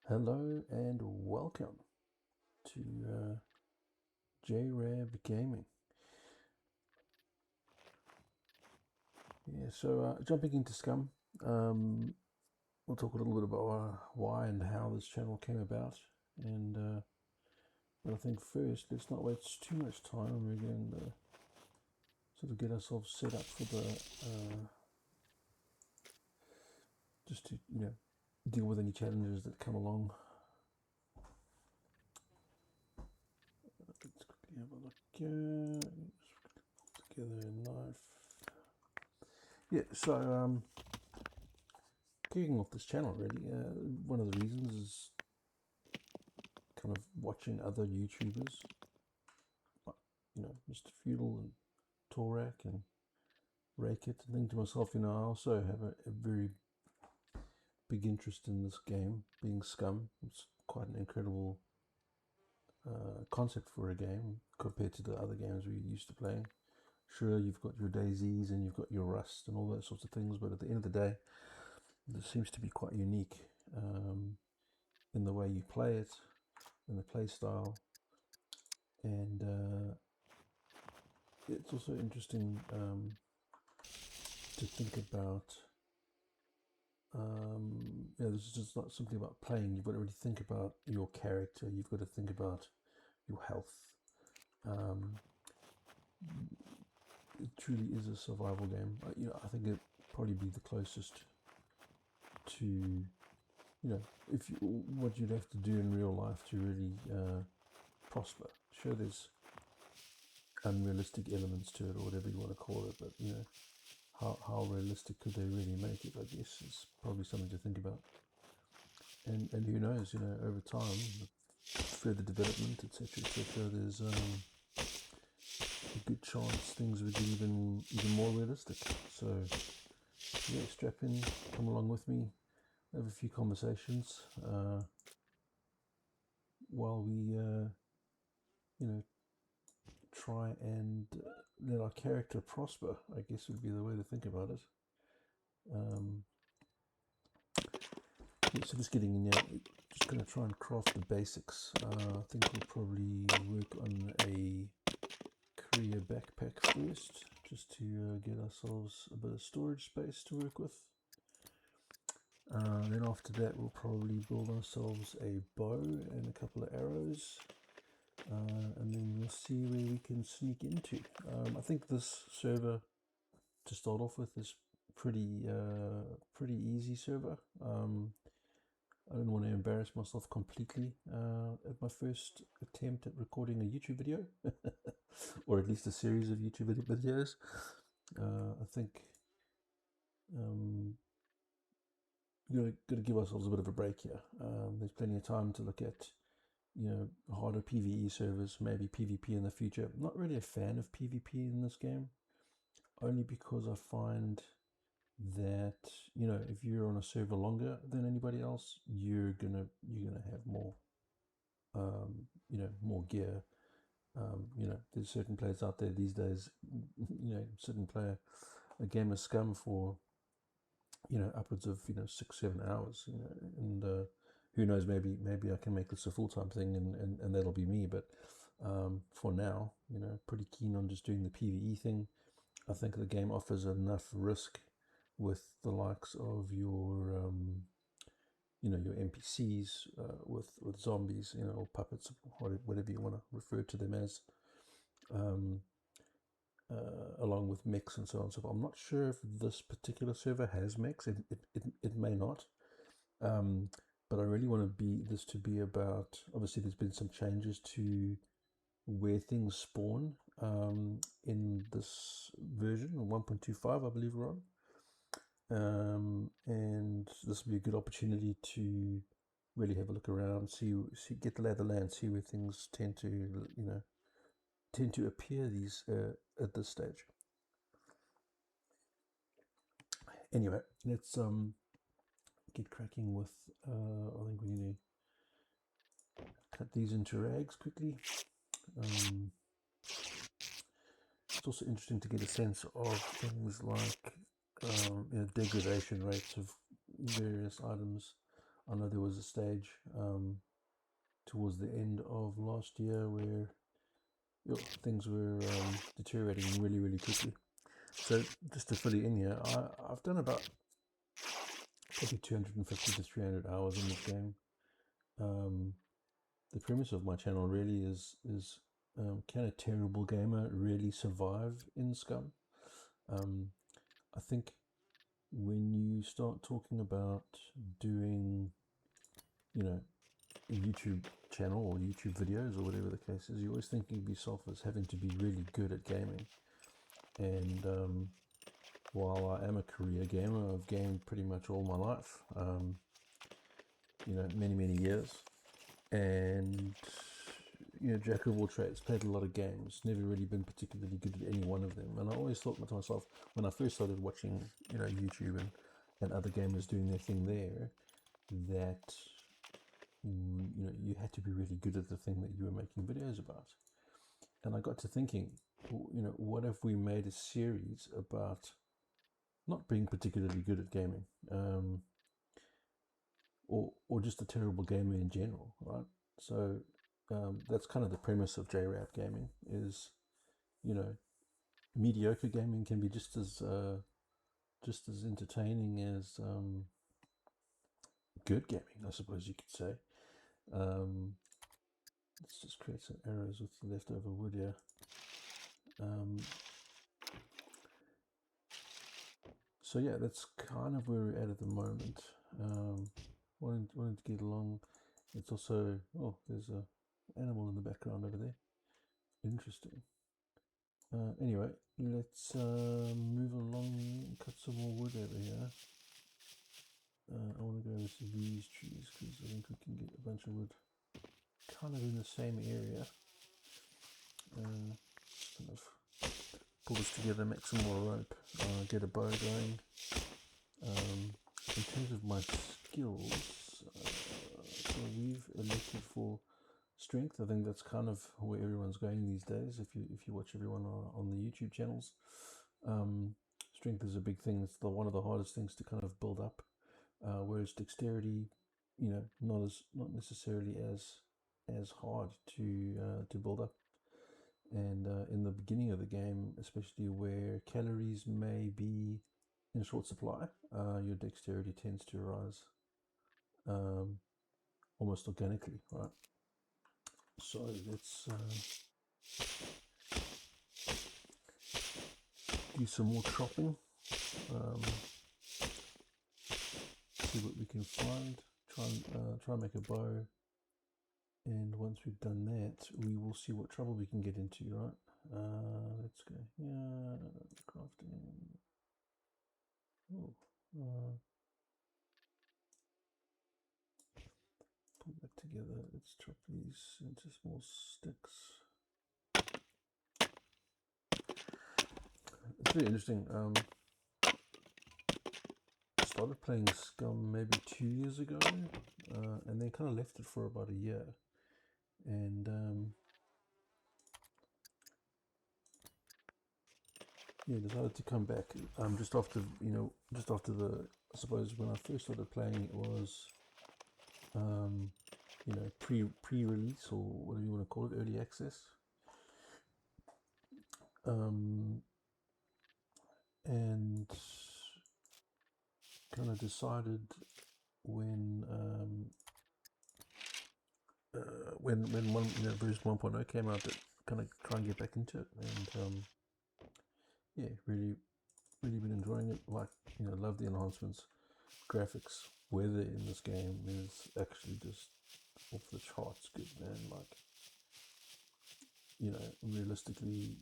Hello and welcome to JRab Gaming. Jumping into Scum, we'll talk a little bit about why and how this channel came about. But I think first, let's not waste too much time. We're going to sort of get ourselves set up for the just to deal with any challenges that come along. Let's quickly have a look here. Together a knife. Yeah, so kicking off this channel really, one of the reasons is kind of watching other YouTubers, Mr. Feudal and Torak and Rakit, and thinking to myself, I also have a very big interest in this game, being Scum. It's quite an incredible concept for a game compared to the other games we're used to playing. Sure, you've got your daisies and you've got your rust and all those sorts of things, but at the end of the day, this seems to be quite unique in the way you play it, in the play style, and it's also interesting to think about. This is just not something about playing. You've got to really think about your character. You've got to think about your health. It truly is a survival game. I think it'd probably be the closest to, if you, what you'd have to do in real life to really prosper. Sure, there's unrealistic elements to it, or whatever you want to call it, but how realistic could they really make it? I guess is probably something to think about. And who knows? Over time, further development, etc., etc. There's a good chance things would be even more realistic. So yeah, strap in, come along with me, have a few conversations while we try and let our character prosper, I guess would be the way to think about it. So just getting in there, just going to try and craft the basics. I think we'll probably work on a career backpack first, just to get ourselves a bit of storage space to work with. Then after that we'll probably build ourselves a bow and a couple of arrows. And then we'll see where we can sneak into. I think this server, to start off with, is pretty easy server. I don't want to embarrass myself completely at my first attempt at recording a YouTube video, or at least a series of YouTube videos. I think got to give ourselves a bit of a break here. There's plenty of time to look at harder PvE servers, maybe PvP in the future. I'm not really a fan of PvP in this game, only because I find that if you're on a server longer than anybody else, you're gonna have more more gear. There's certain players out there these days, certain player a game of Scum for upwards of 6-7 hours, and who knows, maybe I can make this a full-time thing, and that'll be me. But for now, pretty keen on just doing the PvE thing. I think the game offers enough risk with the likes of your your NPCs, with zombies, or puppets, whatever you want to refer to them as, along with mechs and so on. So I'm not sure if this particular server has mechs. It may not. But I really want this to be about, obviously there's been some changes to where things spawn in this version, 1.25 I believe we're on. And this will be a good opportunity to really have a look around, see get the lay of the land, see where things tend to appear at this stage. Anyway, let's get cracking with. I think we need to cut these into rags quickly. It's also interesting to get a sense of things like degradation rates of various items. I know there was a stage towards the end of last year where things were deteriorating really, really quickly. So just to fill you in here, I've done about probably 250 to 300 hours in this game. The premise of my channel really is can a terrible gamer really survive in Scum? I think when you start talking about doing, a YouTube channel or YouTube videos or whatever the case is, you're always thinking of yourself as having to be really good at gaming. And while I am a career gamer, I've gamed pretty much all my life, many, many years. And, jack of all trades, played a lot of games, never really been particularly good at any one of them. And I always thought to myself, when I first started watching, YouTube and other gamers doing their thing there, that, you had to be really good at the thing that you were making videos about. And I got to thinking, what if we made a series about not being particularly good at gaming, or just a terrible gamer in general, right? So that's kind of the premise of JRAP gaming is, mediocre gaming can be just as entertaining as good gaming, I suppose you could say. Let's just create some arrows with the leftover wood here. So yeah, that's kind of where we're at the moment. Wanting to get along. It's also, there's a animal in the background over there. Interesting. Anyway, let's move along, cut some more wood over here. I want to go with these trees because I think we can get a bunch of wood kind of in the same area. Kind of pull this together, make some more rope, get a bow going. In terms of my skills, so we've elected for strength. I think that's kind of where everyone's going these days. If you watch everyone on the YouTube channels, strength is a big thing. It's one of the hardest things to kind of build up. Whereas dexterity, not necessarily as hard to build up. And in the beginning of the game, especially where calories may be in short supply, your dexterity tends to rise almost organically, right? So let's do some more chopping, see what we can find, try and make a bow, and once we've done that, we will see what trouble we can get into, right? Let's go here, crafting. Pull that together. Let's chop these into small sticks. It's really interesting. I started playing Scum maybe 2 years ago, and then kind of left it for about a year, and decided to come back just after the, I suppose when I first started playing, it was pre-release, or whatever you want to call it, early access. And kind of decided when version 1.0 came out, that kind of try and get back into it, and really been enjoying it. Like, love the enhancements, graphics, weather in this game is actually just off the charts good, man. Like, realistically,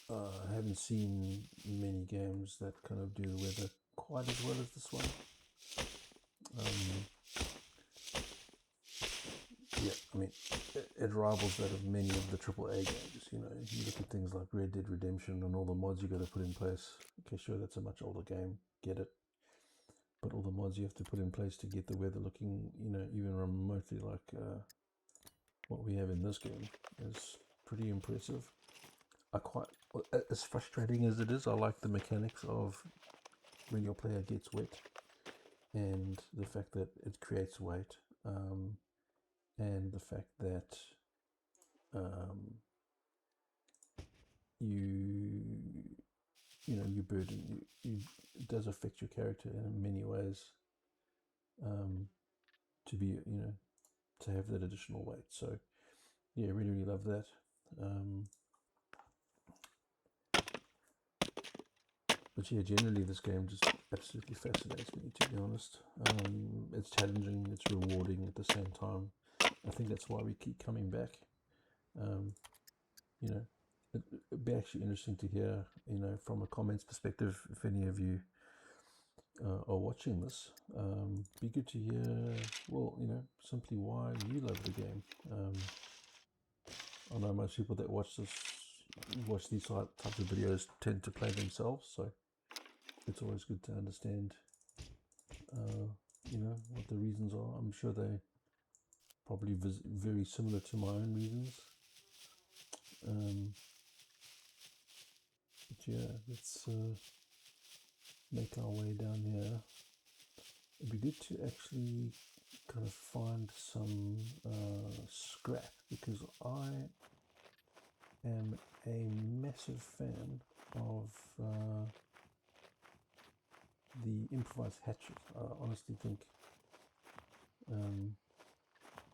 I haven't seen many games that kind of do the weather quite as well as this one. I mean, it rivals that of many of the AAA games. You look at things like Red Dead Redemption and all the mods you got to put in place. Okay, sure, that's a much older game, get it. But all the mods you have to put in place to get the weather looking, even remotely like what we have in this game is pretty impressive. As frustrating as it is, I like the mechanics of when your player gets wet. and the fact that it creates weight, and the fact that you burden it does affect your character in many ways, to be to have that additional weight. So yeah, really love that. But yeah, generally this game just absolutely fascinates me, to be honest. It's challenging, it's rewarding at the same time. I think that's why we keep coming back. It'd be actually interesting to hear, from a comments perspective, if any of you are watching this. Be good to hear, well, simply why you love the game. I know most people that watch these types of videos tend to play themselves, so it's always good to understand, what the reasons are. I'm sure they're probably very similar to my own reasons. But yeah, let's make our way down here. It'd be good to actually kind of find some scrap, because I am a massive fan of the improvised hatchet. I honestly think,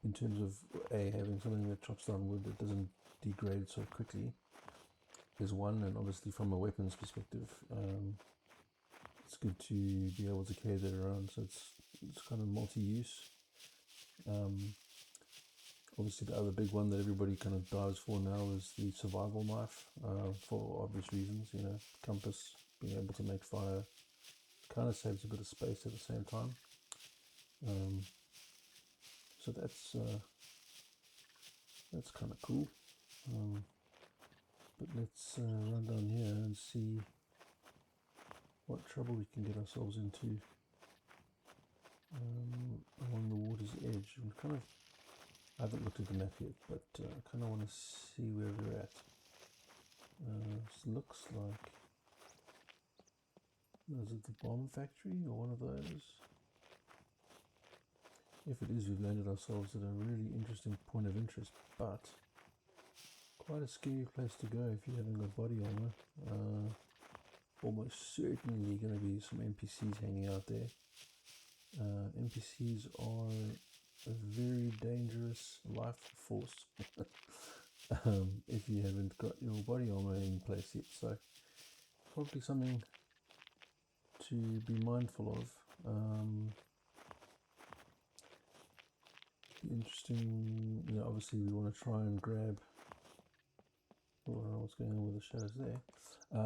in terms of having something that chops down wood that doesn't degrade so quickly is one, and obviously from a weapons perspective, it's good to be able to carry that around, so it's kind of multi-use. Obviously the other big one that everybody kind of dives for now is the survival knife, for obvious reasons. Compass, being able to make fire, kind of saves a bit of space at the same time. So that's kind of cool. But let's run down here and see what trouble we can get ourselves into along the water's edge. I haven't looked at the map yet, but I kind of want to see where we're at. This looks like, is it the bomb factory or one of those? If it is, we've landed ourselves at a really interesting point of interest, but quite a scary place to go if you haven't got body armor. Almost certainly going to be some NPCs hanging out there. NPCs are a very dangerous life force if you haven't got your body armor in place yet. So probably something to be mindful of. Interesting, obviously we want to try and grab, I don't know what's going on with the shadows there.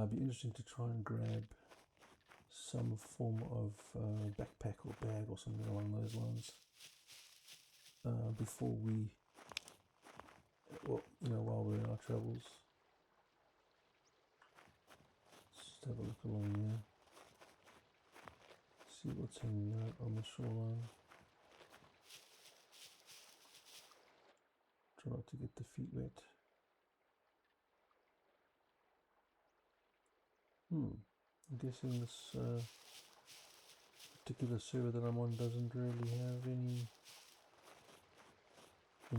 Be interesting to try and grab some form of backpack or bag or something along those lines before we, while we're in our travels. Just have a look along there, see what's hanging out on the shoreline. Try not to get the feet wet. I'm guessing this particular server that I'm on doesn't really have any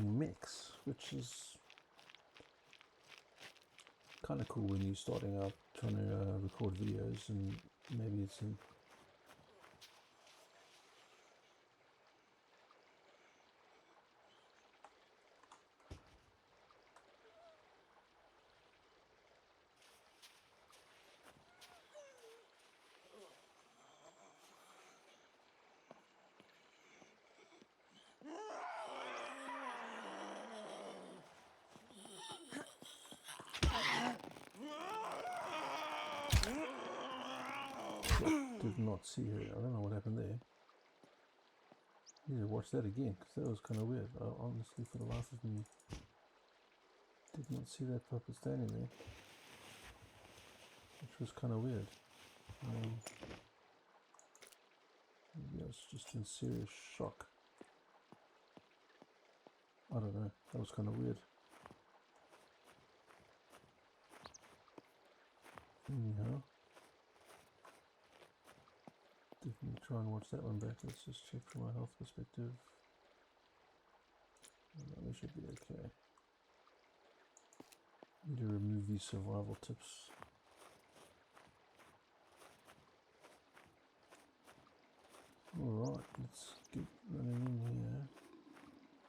mix, which is kind of cool when you're starting out trying to record videos, and maybe it's in did not see her. I don't know what happened there. I need to watch that again, because that was kind of weird. I honestly, for the life of me, did not see that puppet standing there, which was kind of weird. Maybe I was just in serious shock. I don't know. That was kind of weird. Anyhow. Definitely try and watch that one back. Let's just check from a health perspective. We should be okay. Need to remove these survival tips. Alright, let's get running in here.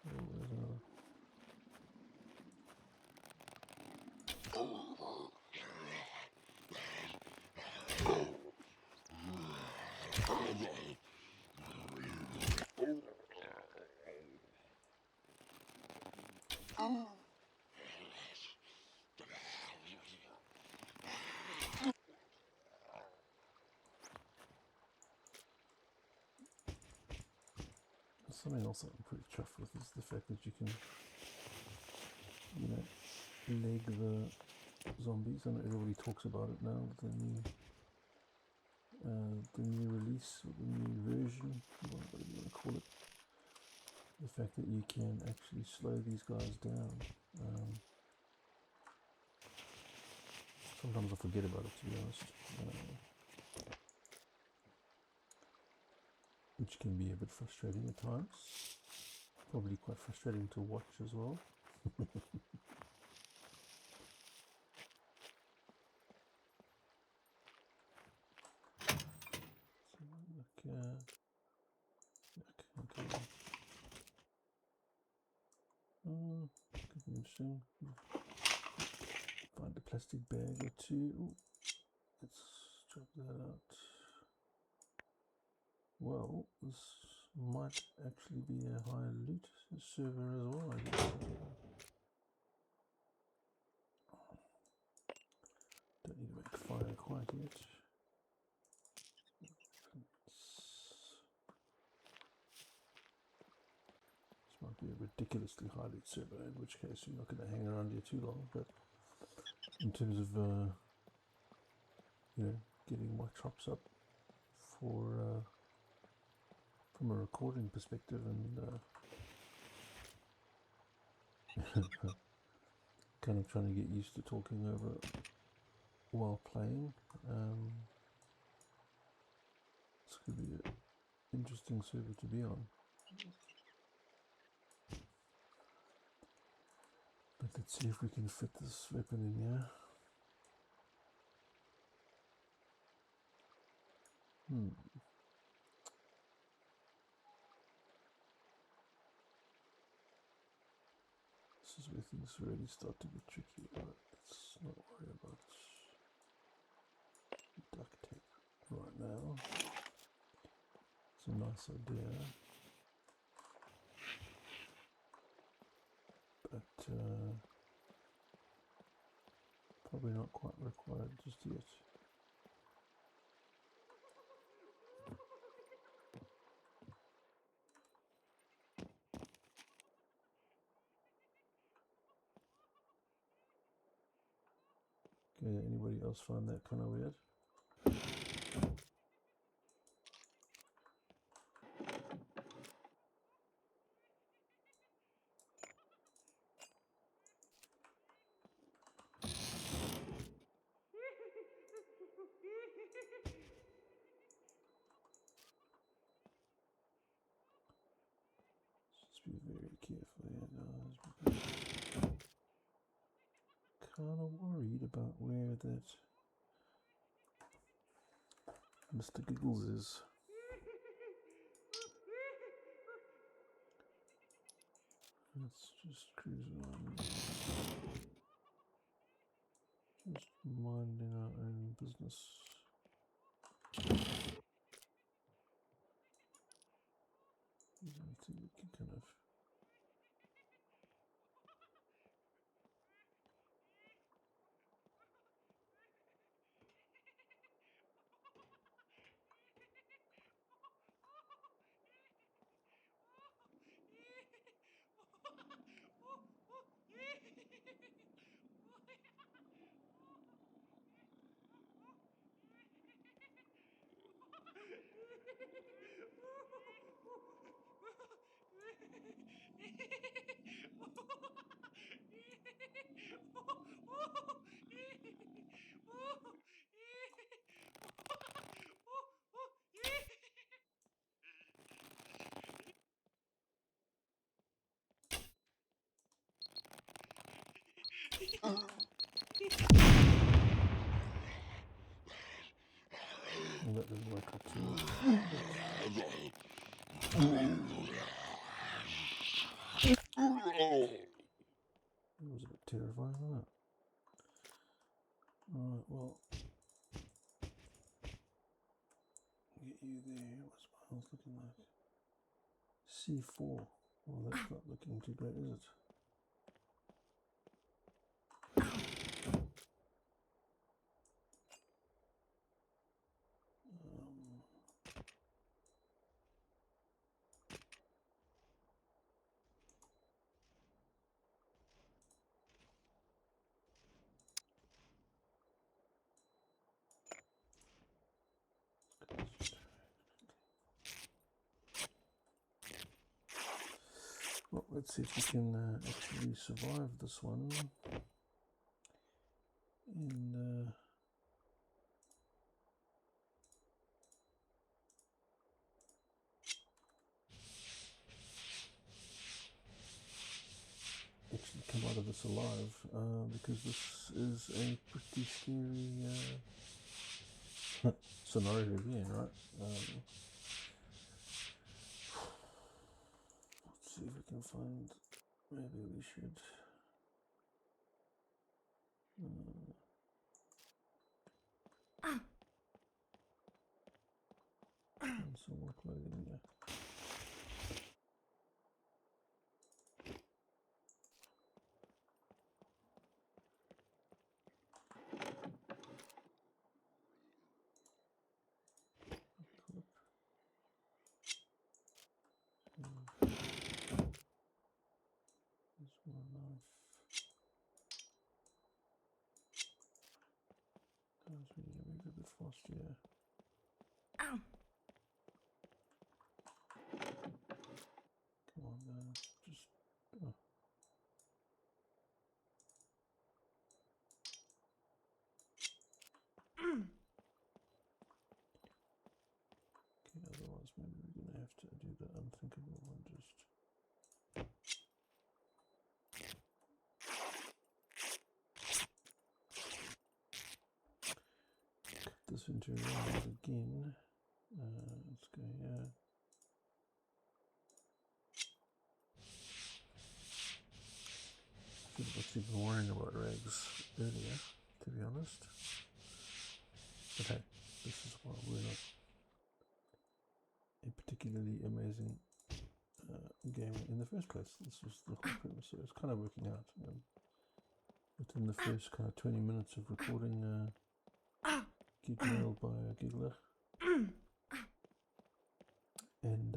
Oh, there's another. Something else that I'm pretty chuffed with is the fact that you can, you know, leg the zombies. I know everybody talks about it now, the new release, or the new version, whatever you want to call it. The fact that you can actually slow these guys down. Sometimes I forget about it, to be honest. Which can be a bit frustrating at times. Probably quite frustrating to watch as well. Okay. Could be interesting. Find a plastic bag or two. Ooh, let's drop that out. Well, this might actually be a high loot server as well, I guess. Don't need to make fire quite yet. This might be a ridiculously high loot server, in which case you're not going to hang around here too long, but in terms of you know, getting my chops up for from a recording perspective and kind of trying to get used to talking over while playing. This could be an interesting server to be on. But let's see if we can fit this weapon in here. This is where things really start to get tricky. Right, let's not worry about duct tape right now. It's a nice idea, but probably not quite required just yet. Okay, anybody else find that kind of weird? Just be very careful here, guys. Kind of worried about where that Mr. Giggles is. Let's just cruise on. Just minding our own business. I think we can kind of Well, that didn't work out too well. It was a bit terrifying, wasn't it? Alright, well, get you there. What's my health looking like? C4. Well, that's not looking too great, is it? Well, let's see if we can actually survive this one. And actually come out of this alive, because this is a pretty scary scenario again, right? Let's see if we can find. Maybe we should. Find some more clothing there. There's one knife. Guys, we need to move a bit faster here. Ow. Come on, just. Oh. Okay, otherwise maybe we're gonna have to do the unthinkable one. Just. Cut this into rounds again. Let's go here. I was even worrying about rags earlier, to be honest. But hey, this is why we're not a particularly amazing game in the first place. This was the whole premise, so it's kind of working out. Within the first kind of 20 minutes of recording, get nailed by a giggler. And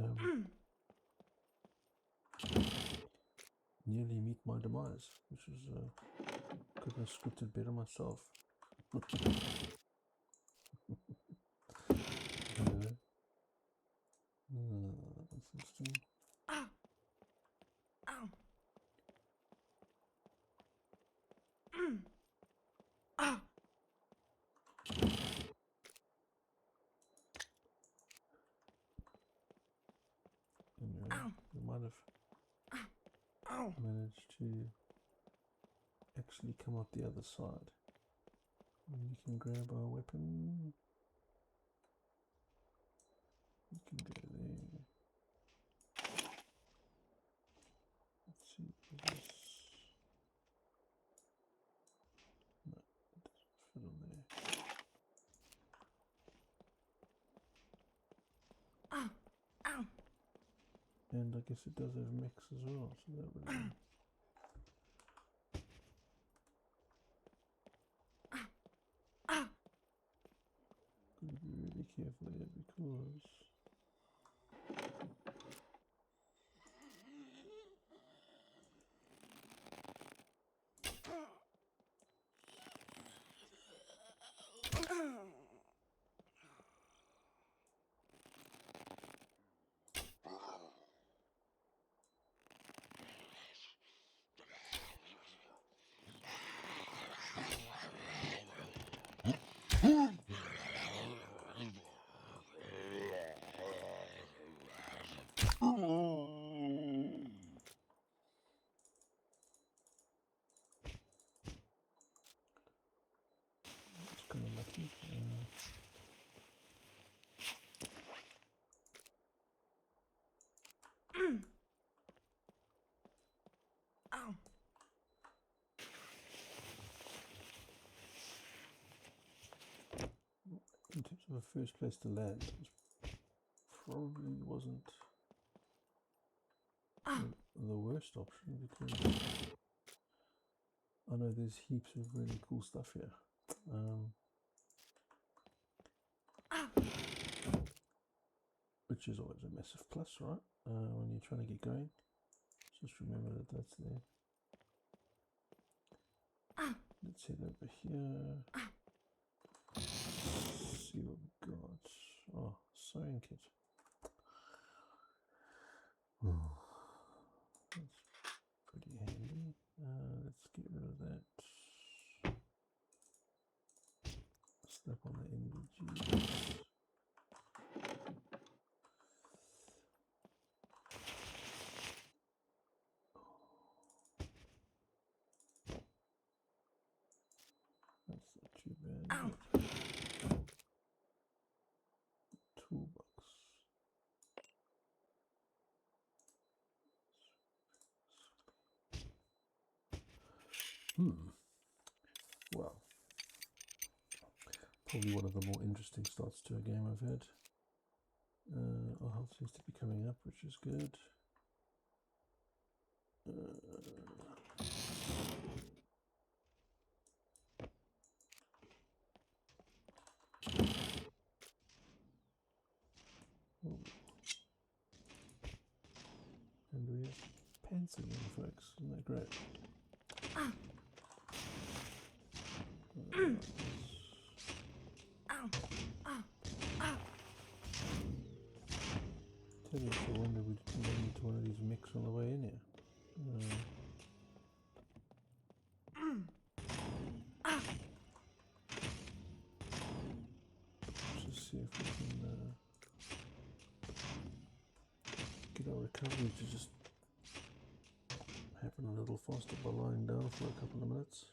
nearly meet my demise, which is couldn't have scripted better myself. Anyway, that's interesting. Anyway, we might have managed to actually come out the other side. And you can grab our weapon. You can go there. Let's see, is this... No, it doesn't fit on there. And I guess it does have mechs as well, so that would be... Gotta be really careful here because... Ow. In terms of a first place to land, it probably wasn't the worst option, because I know there's heaps of really cool stuff here. Which is always a massive plus, right? When you're trying to get going. Just remember that that's there. Let's head over here. See what we got. Oh, sewing kit. Oh, that's pretty handy. Let's get rid of that. Snap on the NVGs. That's not too bad. Toolbox. Well, probably one of the more interesting starts to a game I've had. Our health seems to be coming up, which is good. And we have pants again, folks. Isn't that great? Tell you, I wonder we didn't run into one of these mechs on the way in here. Let's just see if we can get our recovery to just happen a little faster by lying down for a couple of minutes.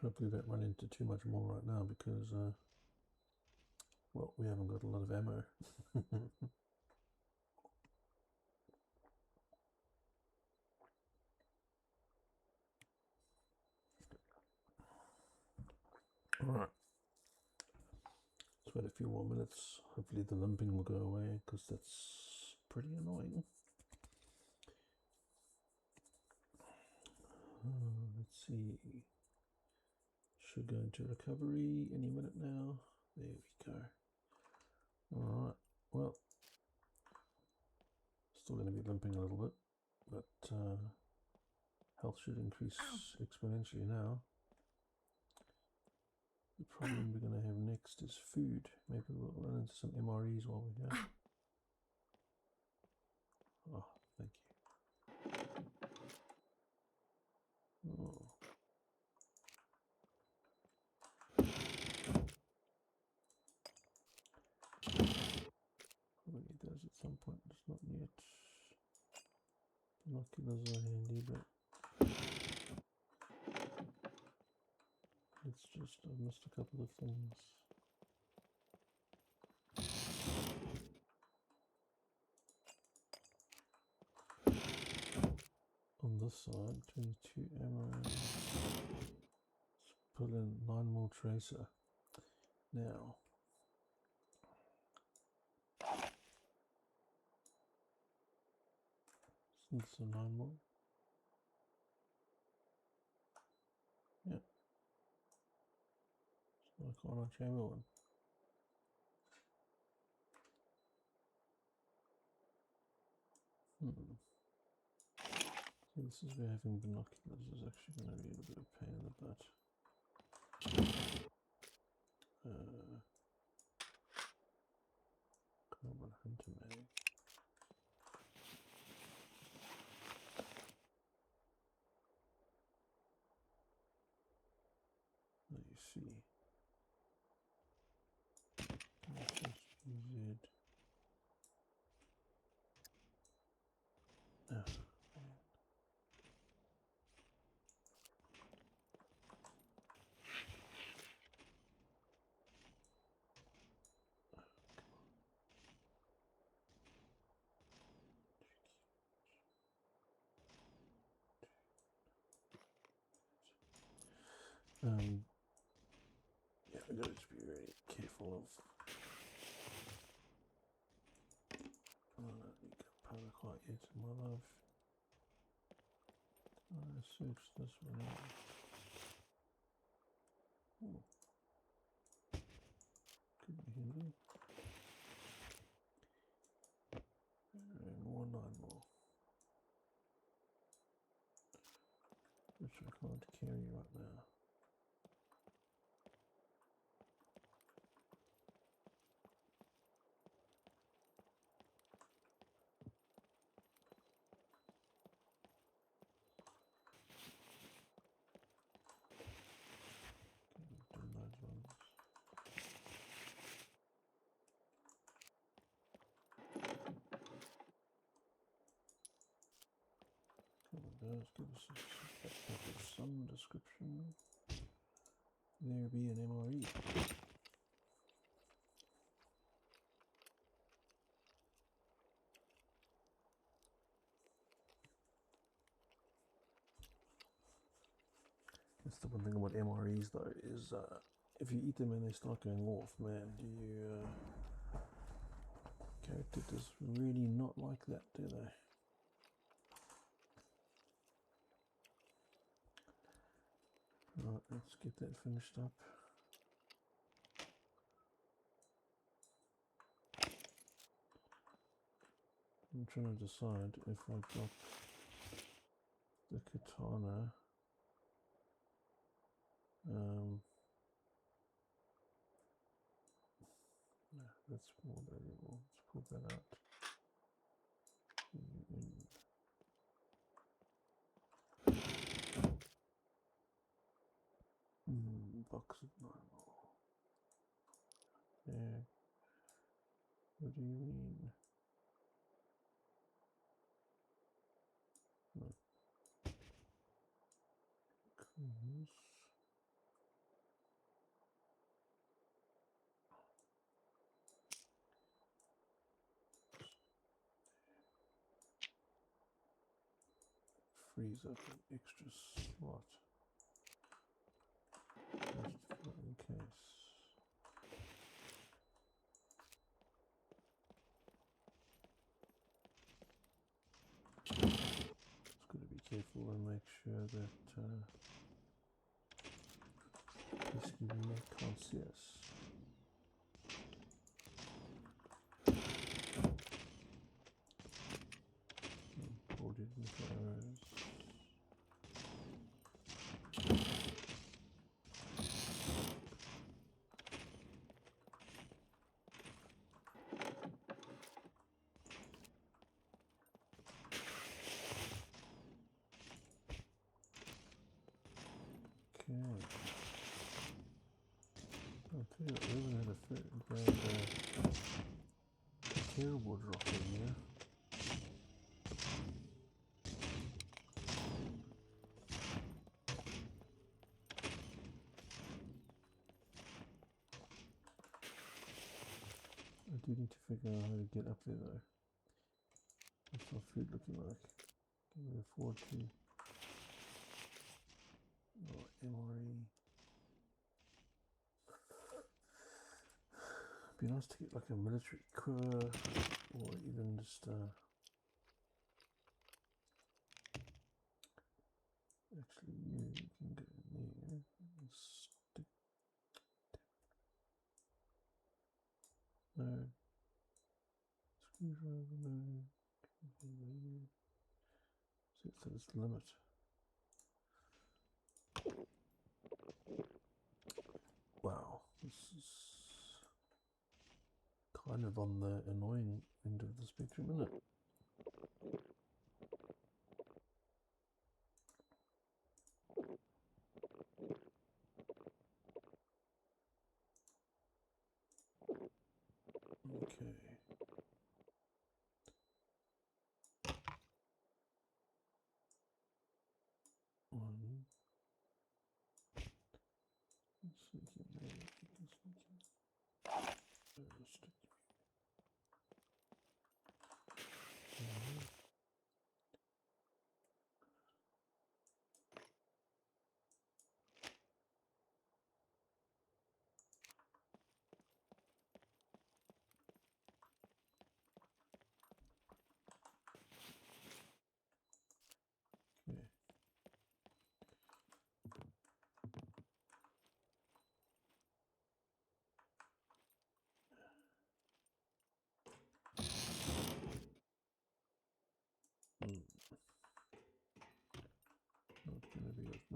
Hopefully we don't run into too much more right now, because well, we haven't got a lot of ammo. Alright, let's wait a few more minutes. Hopefully the limping will go away, because that's pretty annoying. Let's see. Should go into recovery any minute now. There we go. Alright, well, still going to be limping a little bit, but health should increase exponentially now. The problem we're going to have next is food. Maybe we'll run into some MREs while we're here. Oh, thank you. Oh. Probably need those at some point, just not yet. Binoculars are handy, but it's just, I've missed a couple of things. On this side, 22 ammo. Let's put in 9mm tracer. Now, since it's a 9mm, yeah, it's like on a chamber one. So this is where having binoculars is actually going to be a bit of a pain in the butt. Carbon hunter mag. Let me see. SPZ. I've got to be very careful of. I don't get powder quite yet in my life. I search this one out. Oh. Could be handy. And more 9 more. Which I can't carry right now. Done those ones. Does give us a backpack of some description. There be an MRE. That's the one thing about MREs though, is if you eat them and they start going off, man, character does really not like that, do they? Right, let's get that finished up. I'm trying to decide if I got the katana. No, that's more variable. Let's pull that out. Box of 9 more. Yeah. What do you mean? No. Cause freeze up an extra slot just in case. Just got to be careful and make sure that this giving me can't see us. Boarded with arrows. Okay. I'll tell you what, we haven't had a terrible drop in here. I do need to figure out how to get up there though. What's our food looking like? Can we afford to? Oh, MRE. It'd be nice to get like a military quiver or even just actually you can get in there and stick. No. Screwdriver, no. Set to this limit. Wow, this is kind of on the annoying end of the spectrum, isn't it? Okay. One. Sneaky man, sneaky. Stick.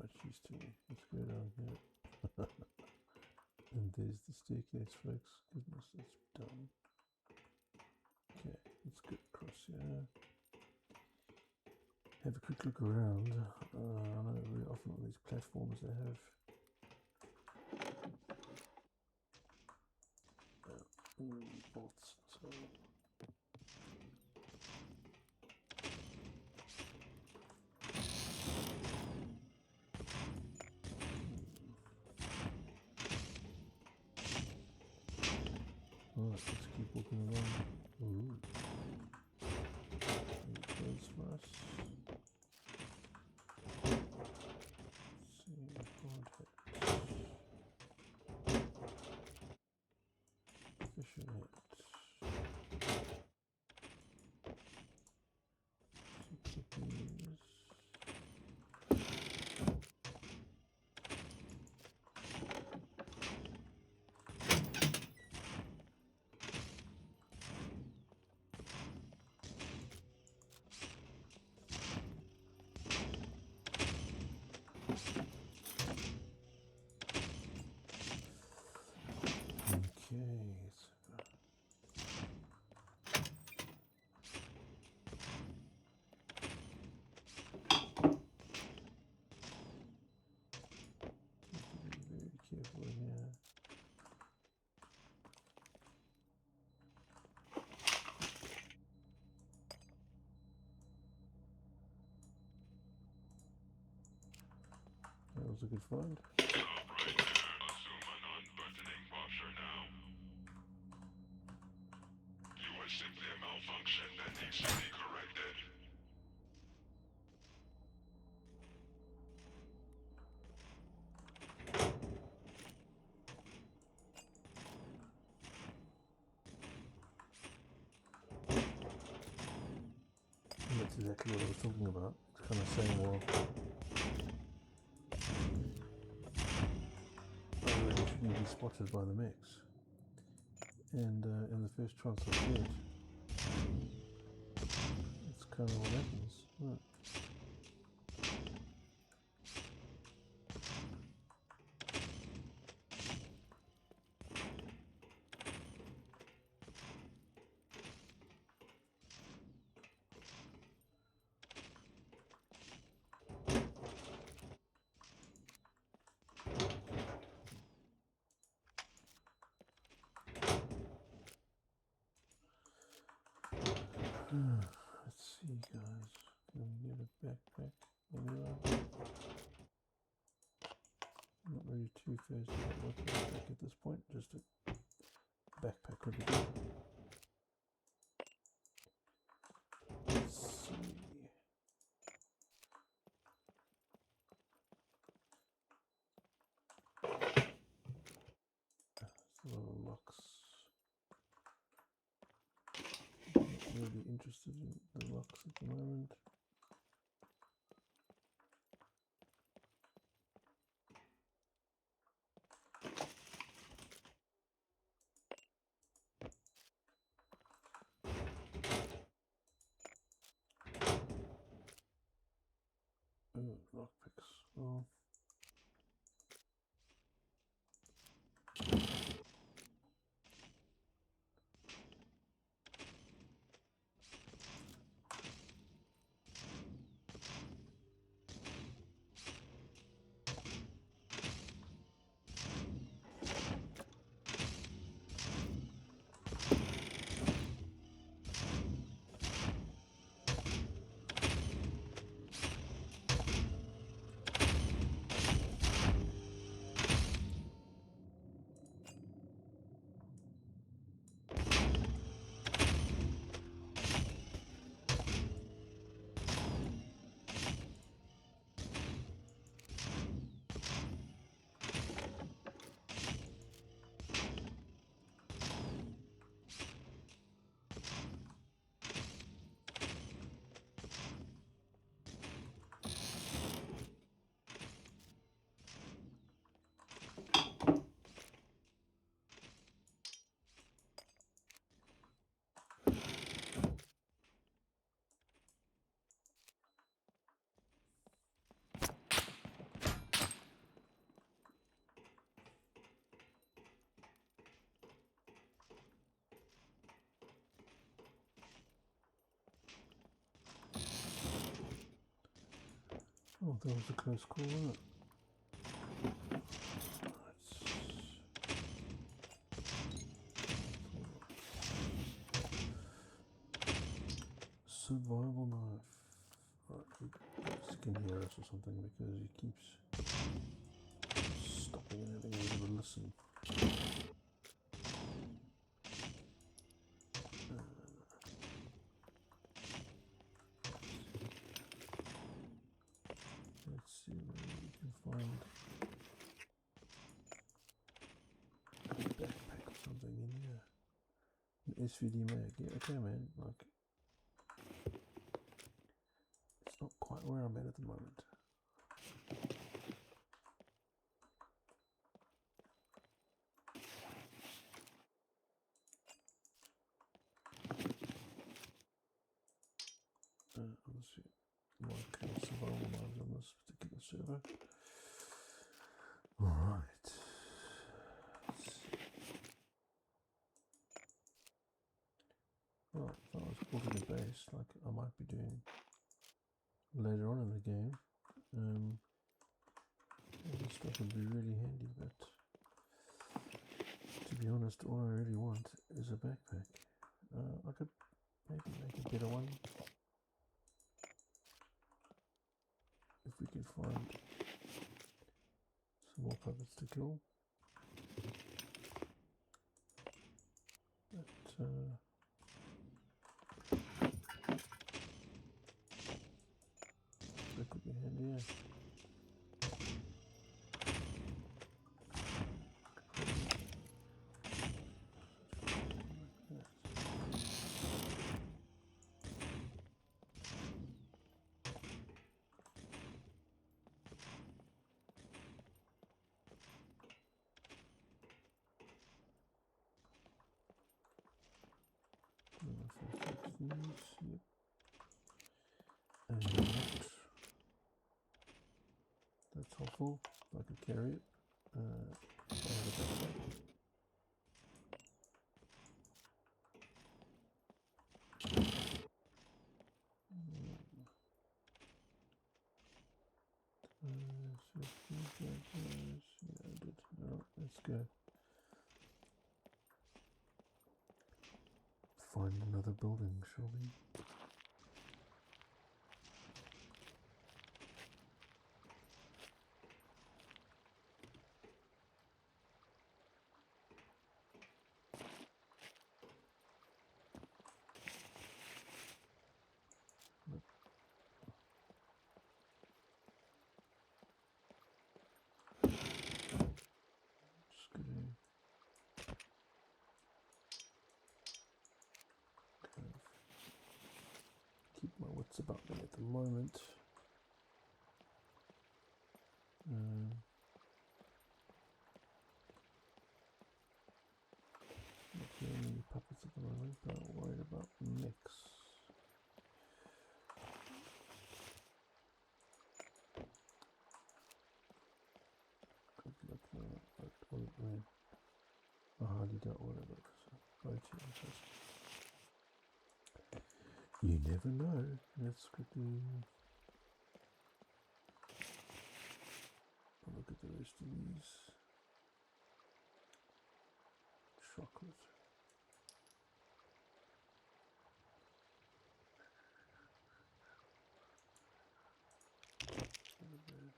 much use to me. Let's go down here. And there's the staircase, folks. Goodness, that's done. Okay, let's get across here. Have a quick look around. I know very often on these platforms they have bolts. So alright, let's keep walking along. Ooh. Close for us. Let's see, hard hit. Fishing hit. Some cookies. Okay, so be very careful in here. That was a good find. Stop right there. Assume an unbuttoning posture now. You are simply a malfunction that needs to be corrected. And that's exactly what I was talking about. It's kind of saying, well, I shouldn't be spotted by the mechs. And in the first chance I get, it's kind of what happens. Right. Let's see, guys. Can we get a backpack anywhere? Not really too fast about what backpack at this point. Just a backpack would be good. Let's see. There's a lot of locks. Not really interested in the locks at the moment. Oh, lockpicks. Well, Oh, that was a close call, wasn't it? Survival knife. Right, he can hear us or something because he keeps stopping and having a bit of a listen. Let's see where we can find a backpack or something in here. An SVD mag. Yeah, okay, man. Like, it's not quite where I'm at the moment. Let's see. Like survival knives on this particular server. Alright. Well, if I was building a base, like I might be doing later on in the game, all this stuff would be really handy, but to be honest, all I really want is a backpack. I could maybe make a better one if we could find some more puppets to kill. But that could be handy, yeah. Yep. And that's helpful. If I could carry it. If I had a backpack. Yeah, I did. Alright, let's go. Find another building, shall we? Just gonna kind of keep my wits about me at the moment. Not really many puppets at the moment, but I'm worried about mix. Good luck now. I hardly doubt what it looks like. You never know. Let's quickly look at the rest of these. Chocolate. Let's keep going.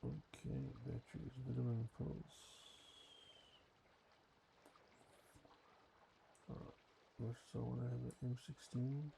Okay, batteries, vitamin pills. Alright, so I want to have an M16.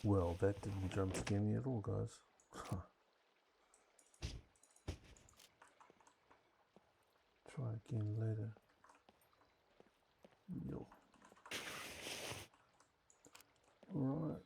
Well, that didn't jump scare me at all, guys. Try again later. Yo. Alright.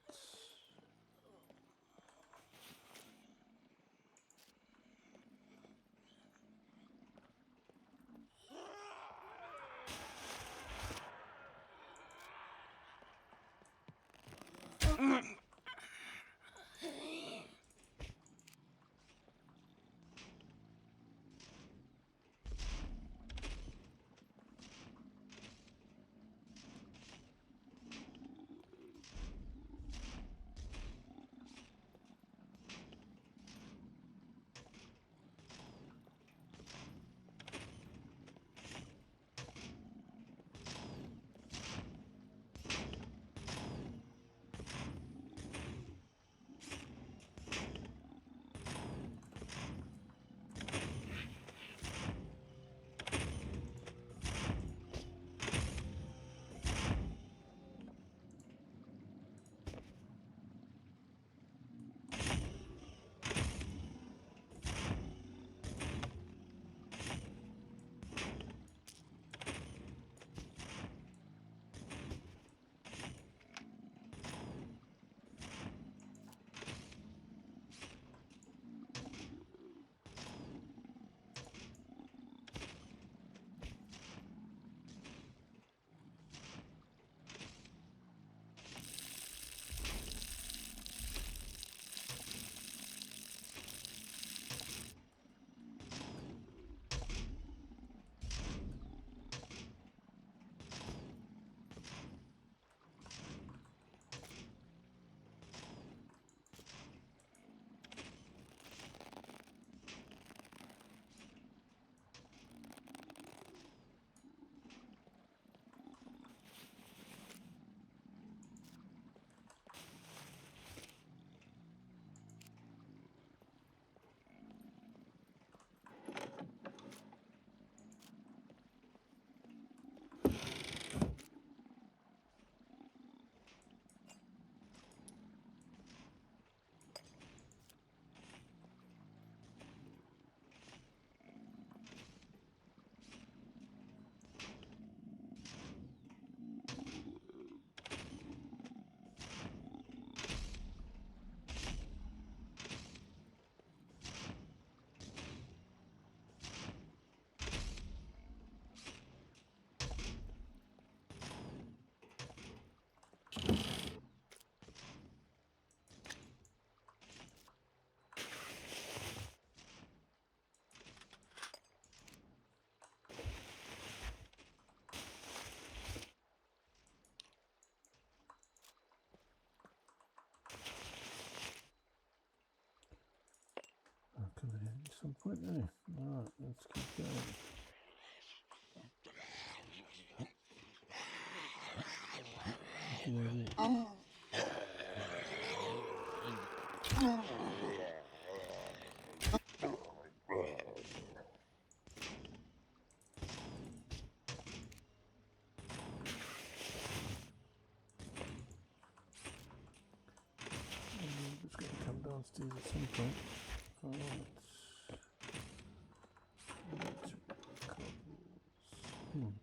I'll come in at some point now. Alright, let's keep going. It's going to come downstairs at some point. Alright.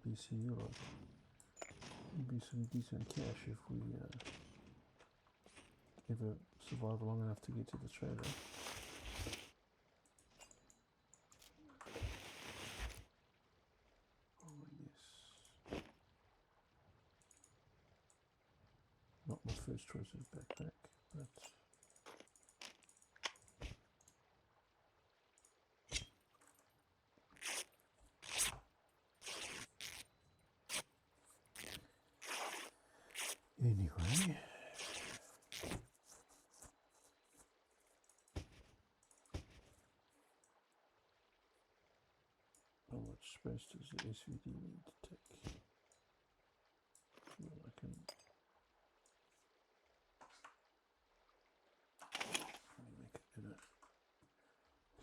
BCU like. Be some decent cash if we ever survive long enough to get to the trailer. Oh yes. Not my first choice of backpack, but anyway. How much space does the SVD need to take? Well, I can make it in a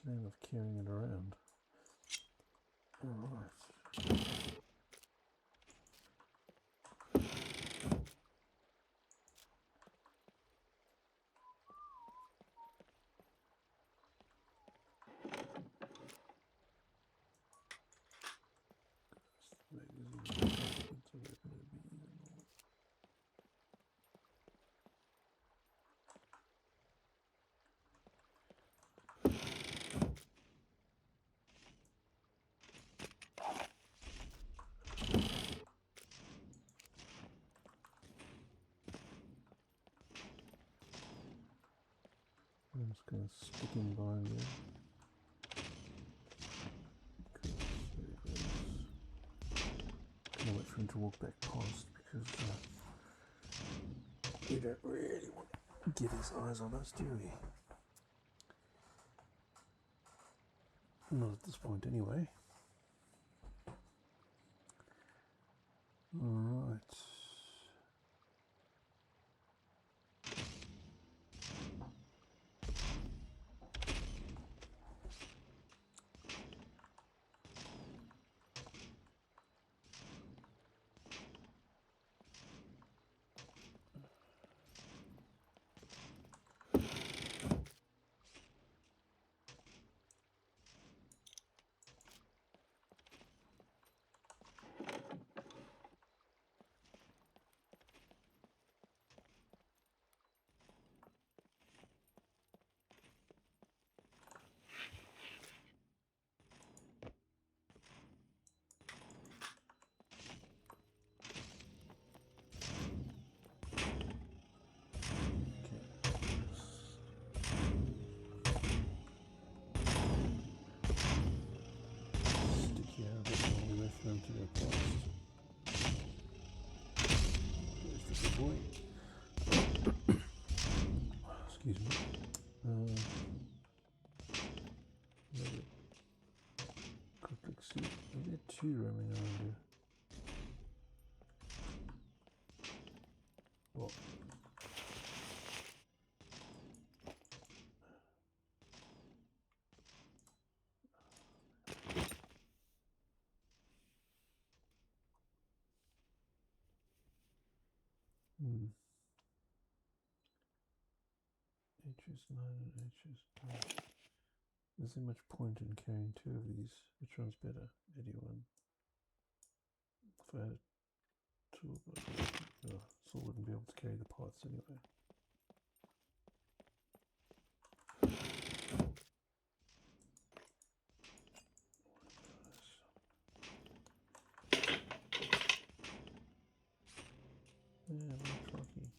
plan of carrying it around. Alright. just going to stick him behind there. Because there he goes. Can't wait for him to walk back past because we don't really want to get his eyes on us, do we? Not at this point anyway. Alright. Them to go past. There's the good boy. Excuse me. Quick see. Are there two roaming around here? What? HS9 and HS9. Is there much point in carrying two of these? Which one's better? 81. If I had a tool, but still wouldn't be able to carry the parts anyway. Yeah, very rocky.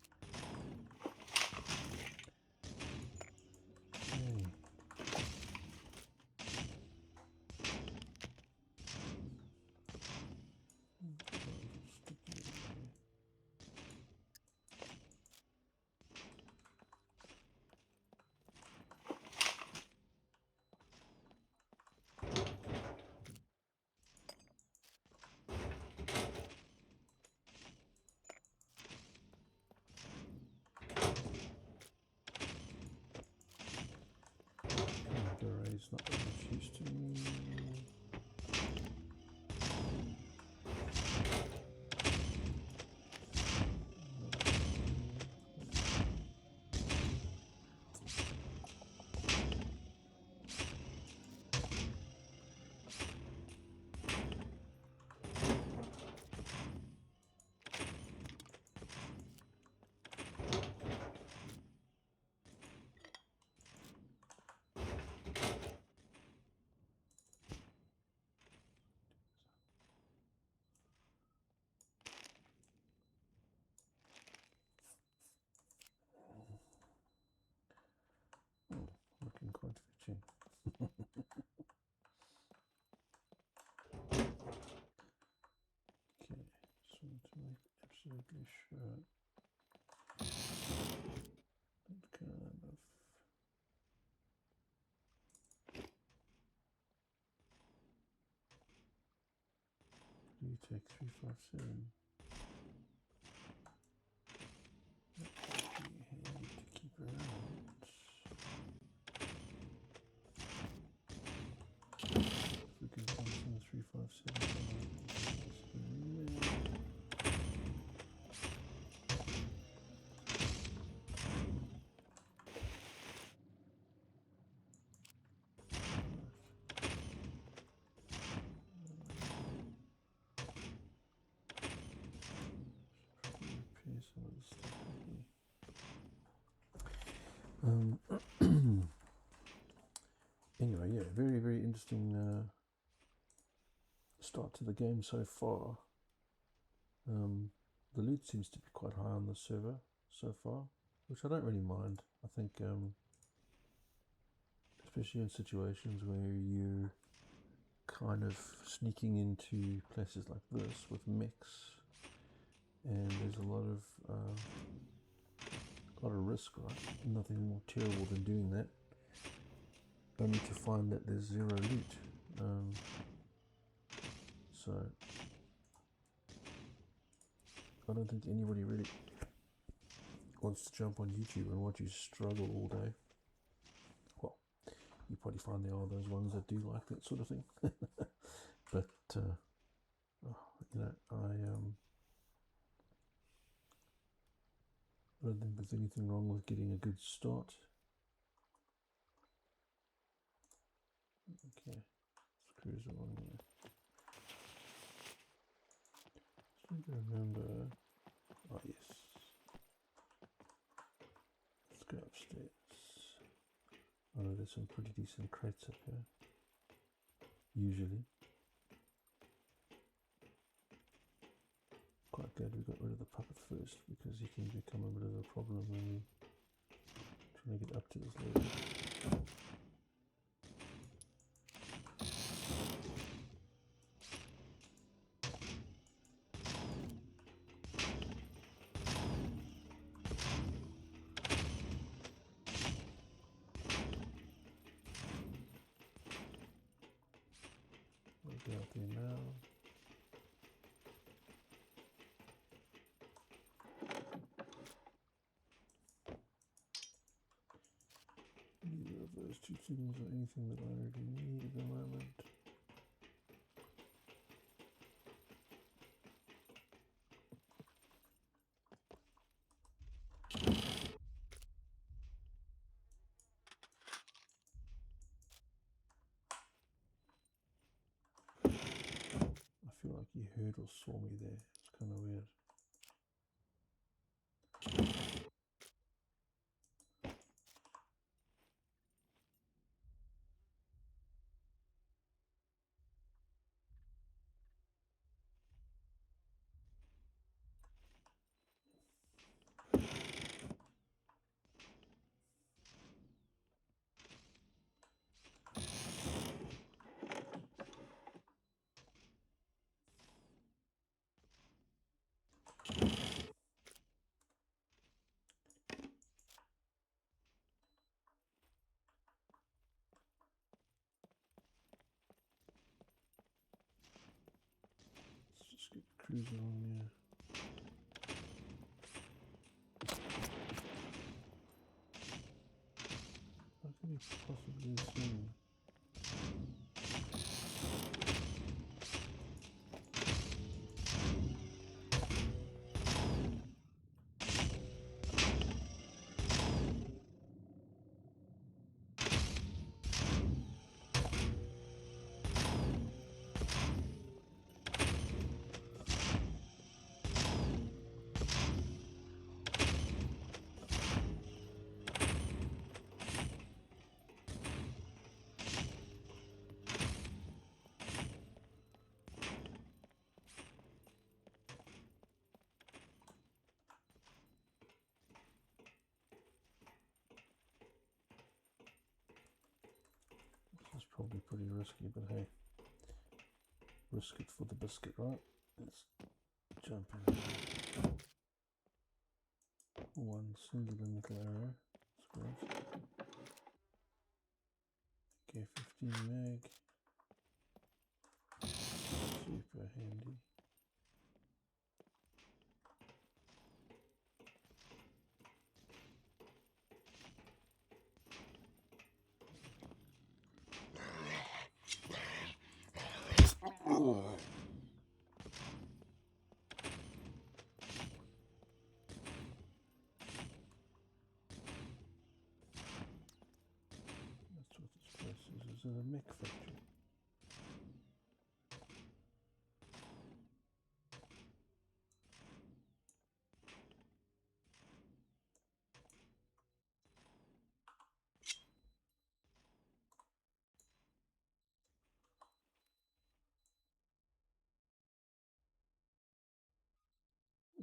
Okay. It's not that much use to me. Looking quite fetching. Okay, just want to make absolutely sure that kind of you take 357. That would be handy to keep around. If we can find some 357. Anyway, yeah, very, very interesting start to the game so far. The loot seems to be quite high on the server so far, which I don't really mind. I think especially in situations where you're kind of sneaking into places like this with mechs, and there's a lot of risk, right? Nothing more terrible than doing that, only to find that there's zero loot. So I don't think anybody really wants to jump on YouTube and watch you struggle all day. Well, you probably find there are those ones that do like that sort of thing. But you know, I don't think there's anything wrong with getting a good start. Okay, let's cruise along here. Just need to remember. Oh yes. Let's go upstairs. Oh, there's some pretty decent crates up here. Usually. Quite glad we got rid of the puppet first, because he can become a bit of a problem when we trying to get up to this level. We'll go out there now. Neither of those two things are anything that I really need at the moment. I feel like he heard or saw me there. It's kind of weird. Let's just get cruising on there. How can he possibly have seen me? This is probably pretty risky, but hey, risk it for the biscuit, right? Let's jump in. One singular nickel arrow. That's great. Okay, 15 meg. Super handy. That's what this place is. Is it a mech factory?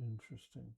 Interesting.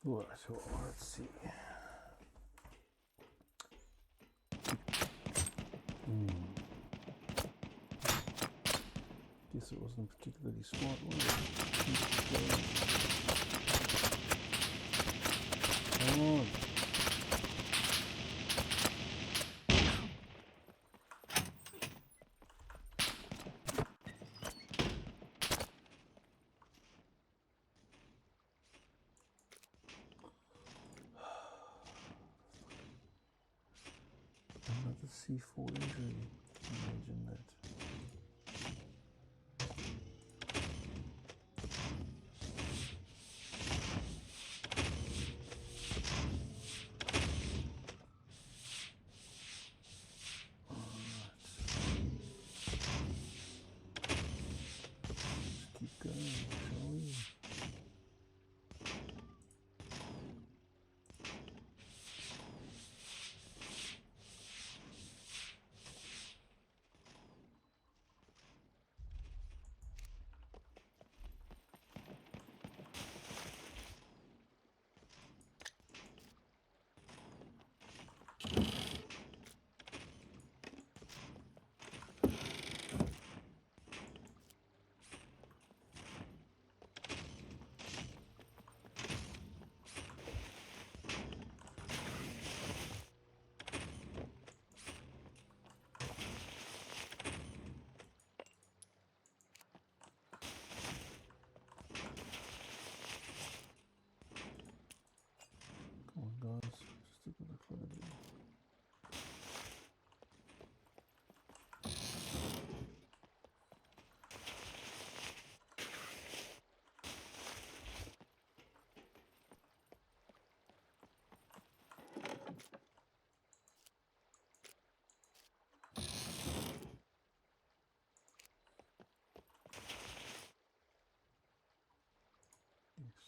Right, so let's see. Guess it wasn't particularly smart, was it? Come on. Another C4 injury. Imagine that. Keep going, shall we? Come on, guys, just a bit of clothing. Yes.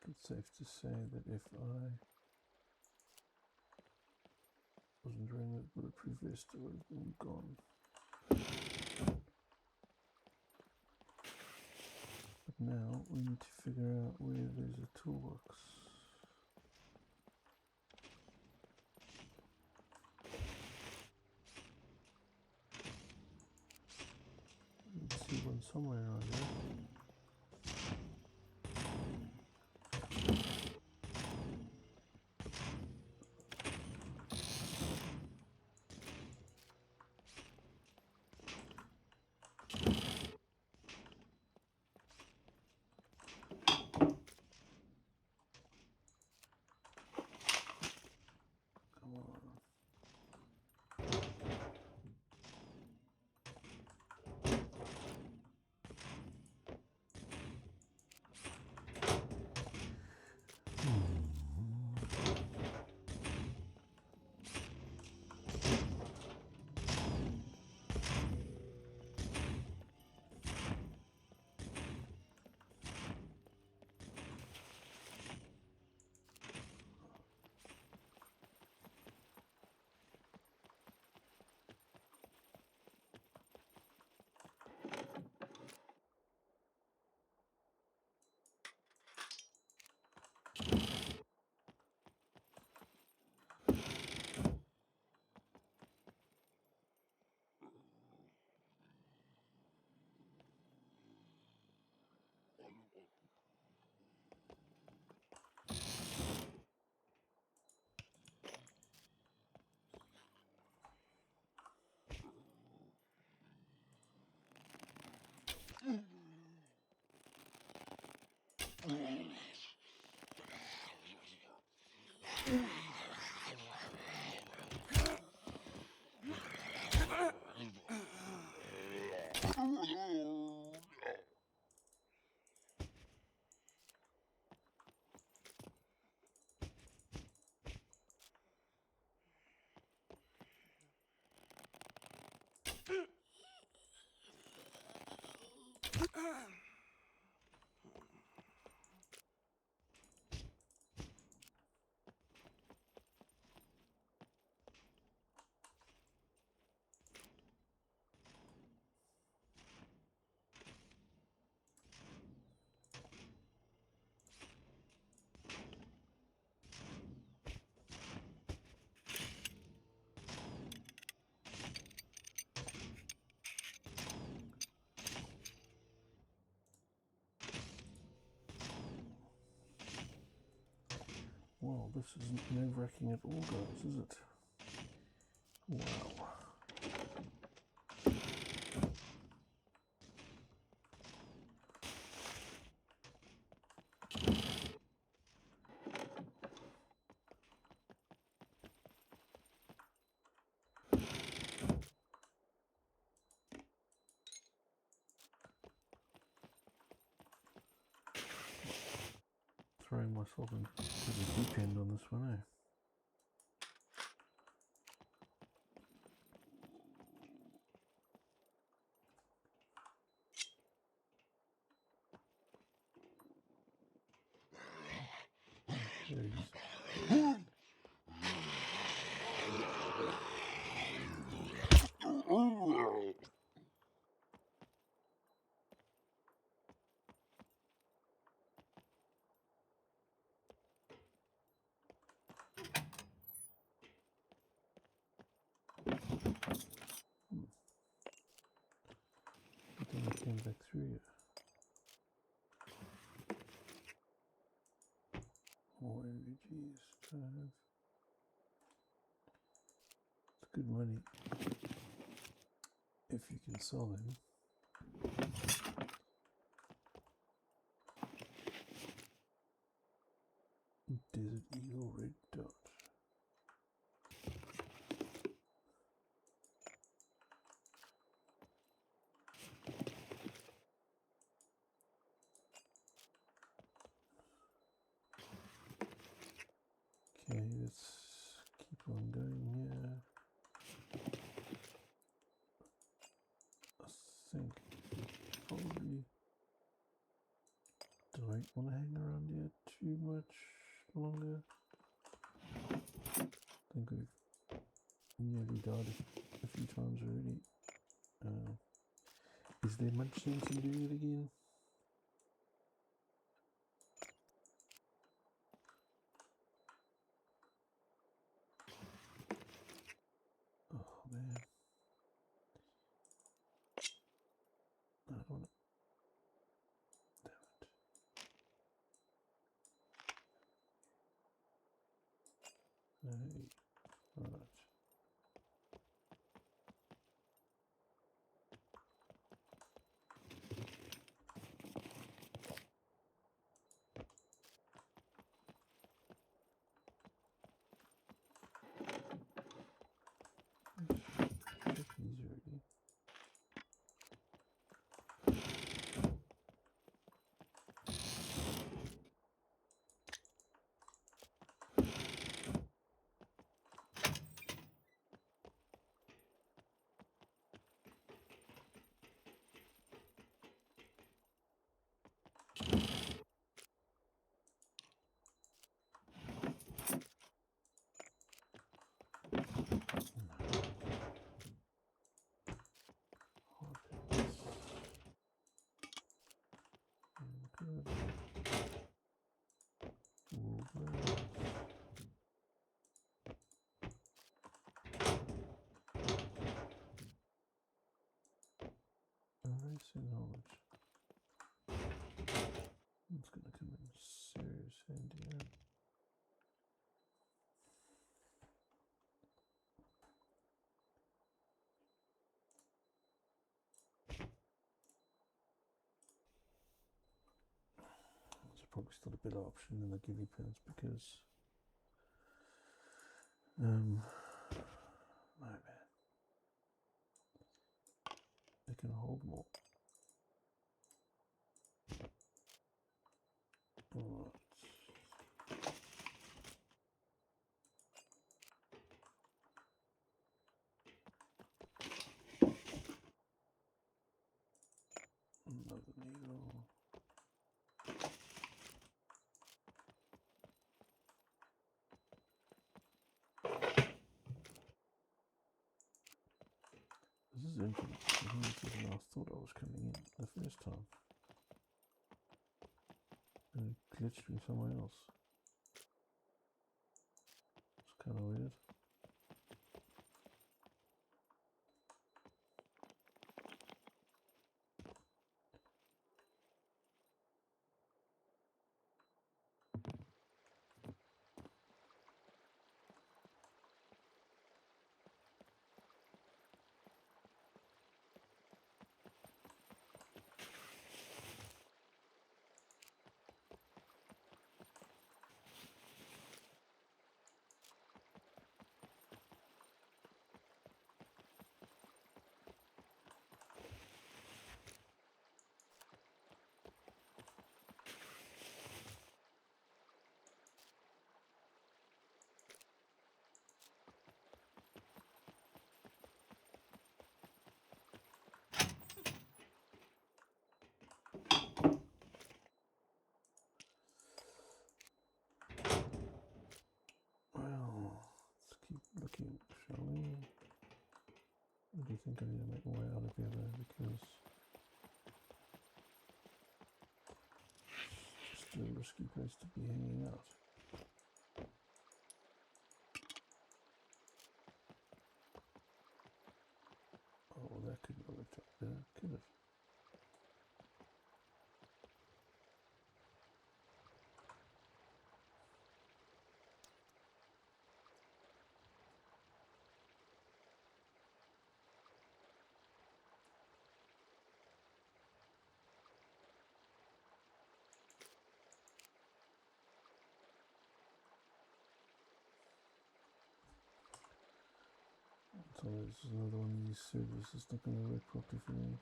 It's safe to say that if I wasn't wearing that bulletproof vest, I would have been gone. But now we need to figure out where there's a toolbox. I see one somewhere around here. Come on. Well, this isn't nerve-wracking at all, guys, is it? Wow. Throwing myself into the deep end on this one, eh? There he is. I think I came back through yet. More refugees. It's good money if you can sell them. Desert Eagle Red Dot. Okay, let's keep on going here. I think probably don't want to hang around here too much longer. I think we've nearly died a few times already. Is there much sense in doing it again? Oh man. I don't want to. Damn it. Hey. Alright. Check these already. Good. Erasing knowledge. It's going to come in serious handy now. It's probably still a better option than the ghillie pads because my bad. They can hold more. Alright. Another is empty. I thought I was coming in the first time. And it glitched me somewhere else. It's kind of weird. Well, let's keep looking, shall we? I do think I need to make my way out of here though, because it's just a risky place to be hanging out. Oh, that couldn't have worked up there, could it? So this is another one of these servers that's not going to work properly for me.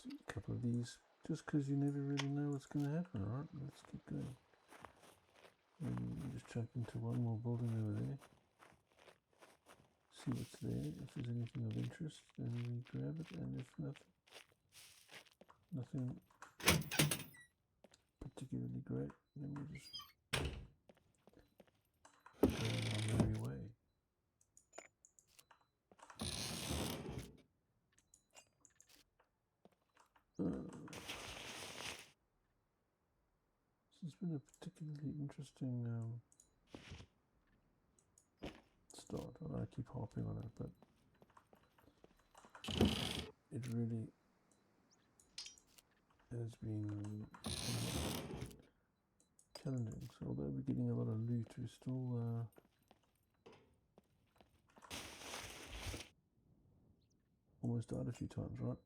So a couple of these, just because you never really know what's going to happen, right? Let's keep going. Maybe we just jump into one more building over there. See what's there. If there's anything of interest, then we grab it, and if nothing particularly great, then we just go on our merry way. This has been a particularly interesting start. I keep harping on it, but it really has been challenging. So although we're getting a lot of loot, we're still almost died a few times, right?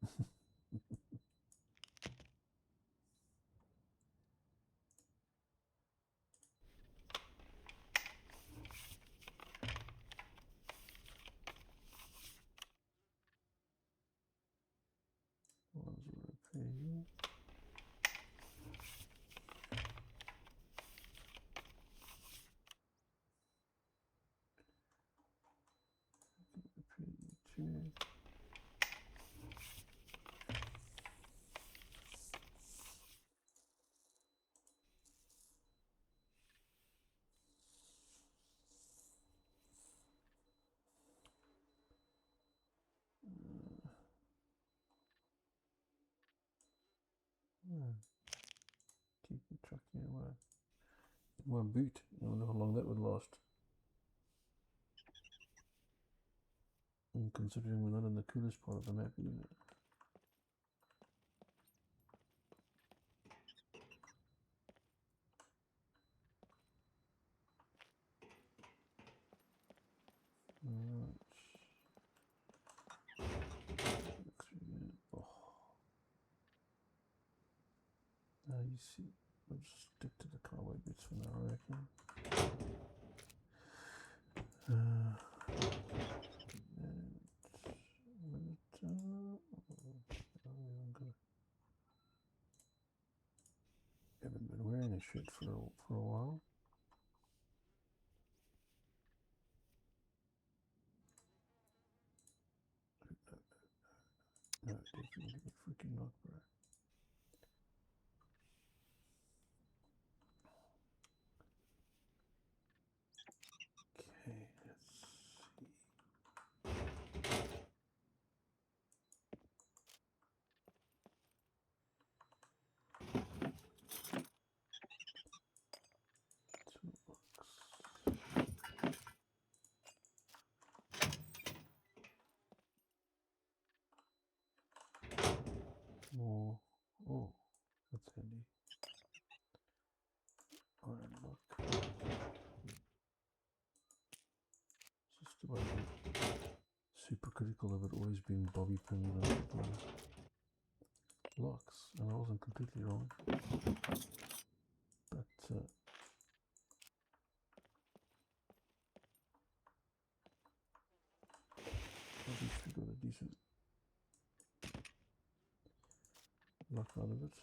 One's repair here. Repair you too. Keep the truck here away. One boot. I wonder how long that would last. And considering we're not in the coolest part of the map either. Alright. Oh. Now you see, we'll just stick to the cowboy bits for now, I reckon. Haven't been wearing a shirt for a while. No, definitely freaking not, bro. Okay, let's see. More. Oh, that's handy. Iron lock. Just about super critical of it always being bobby pins and locks, and I wasn't completely wrong. But at least we got a decent lock out of it.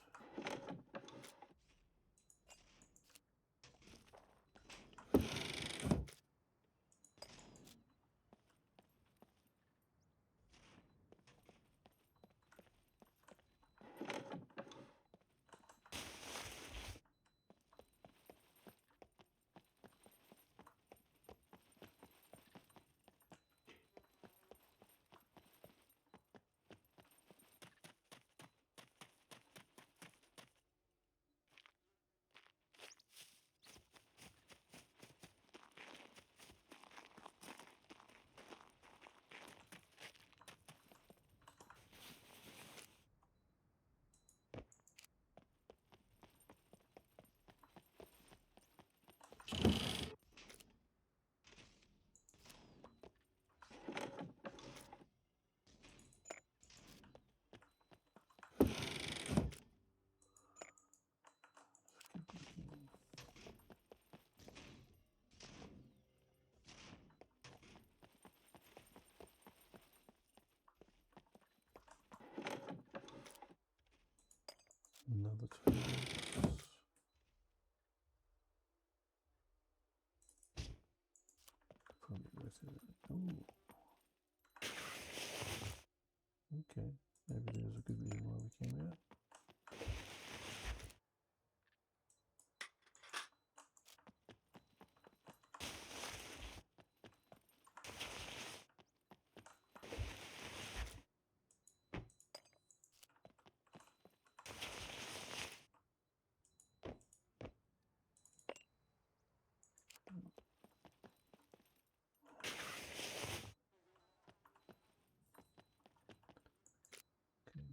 Another tool. Probably worth it. Ooh. Okay, maybe there's a good reason why we came out.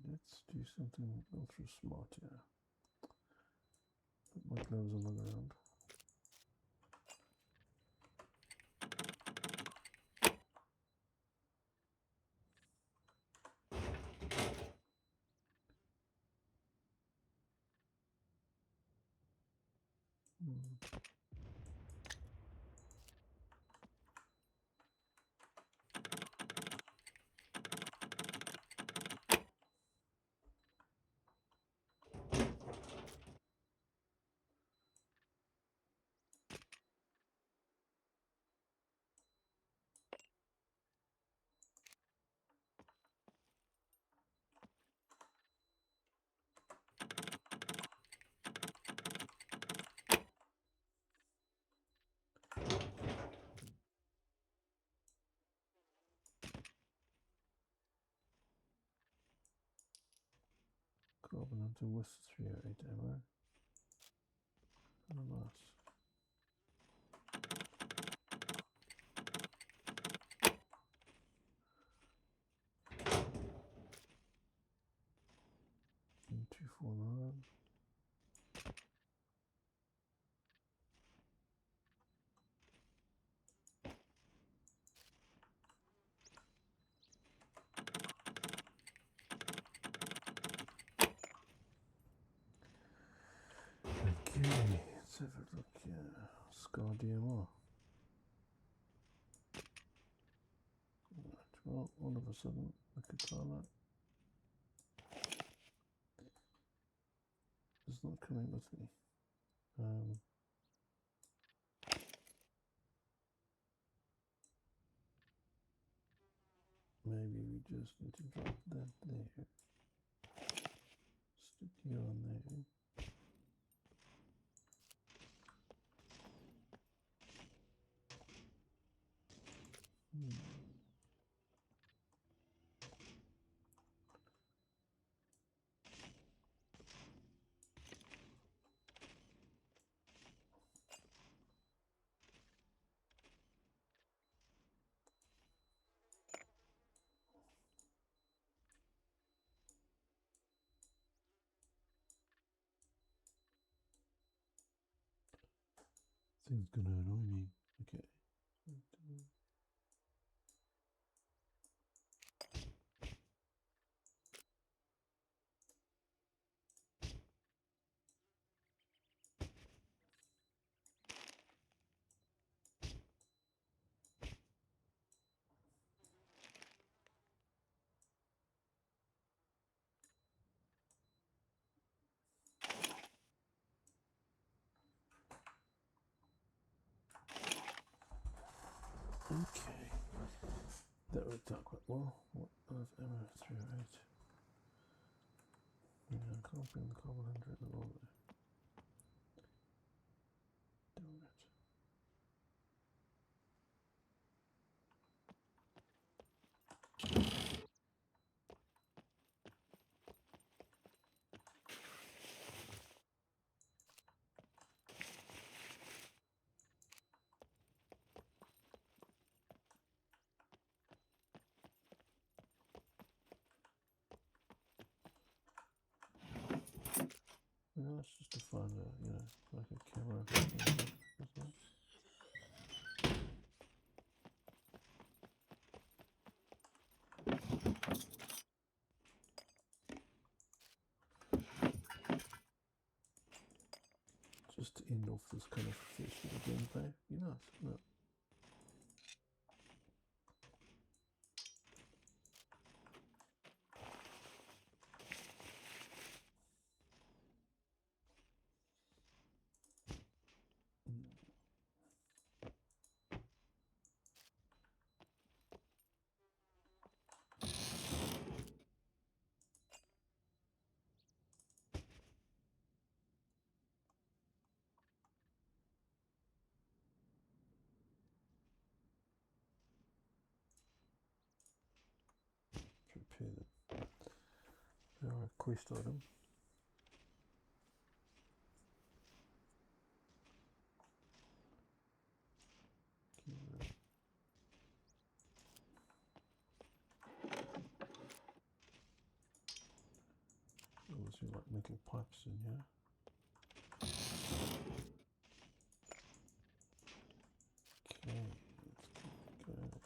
Let's do something ultra smart here. Put my gloves on the ground. Hunter with 308 ammo. Oh, nice. M249. Okay, let's have a look here. Scar DMR. Right, well, all of a sudden, the katana is not coming with me. Maybe we just need to drop that there. Stick you on there. Thing's gonna annoy me. Okay. Okay. That worked out quite well. What of ammo 308? Yeah, I can't bring the carbon under it at all there. Damn it. Yeah, it's just to find a, you know, like a camera. Just to end off this kind of first bit of gameplay. Be nice, isn't it? Prepare our quest item. Obviously, like metal pipes in here. Okay, let's keep going.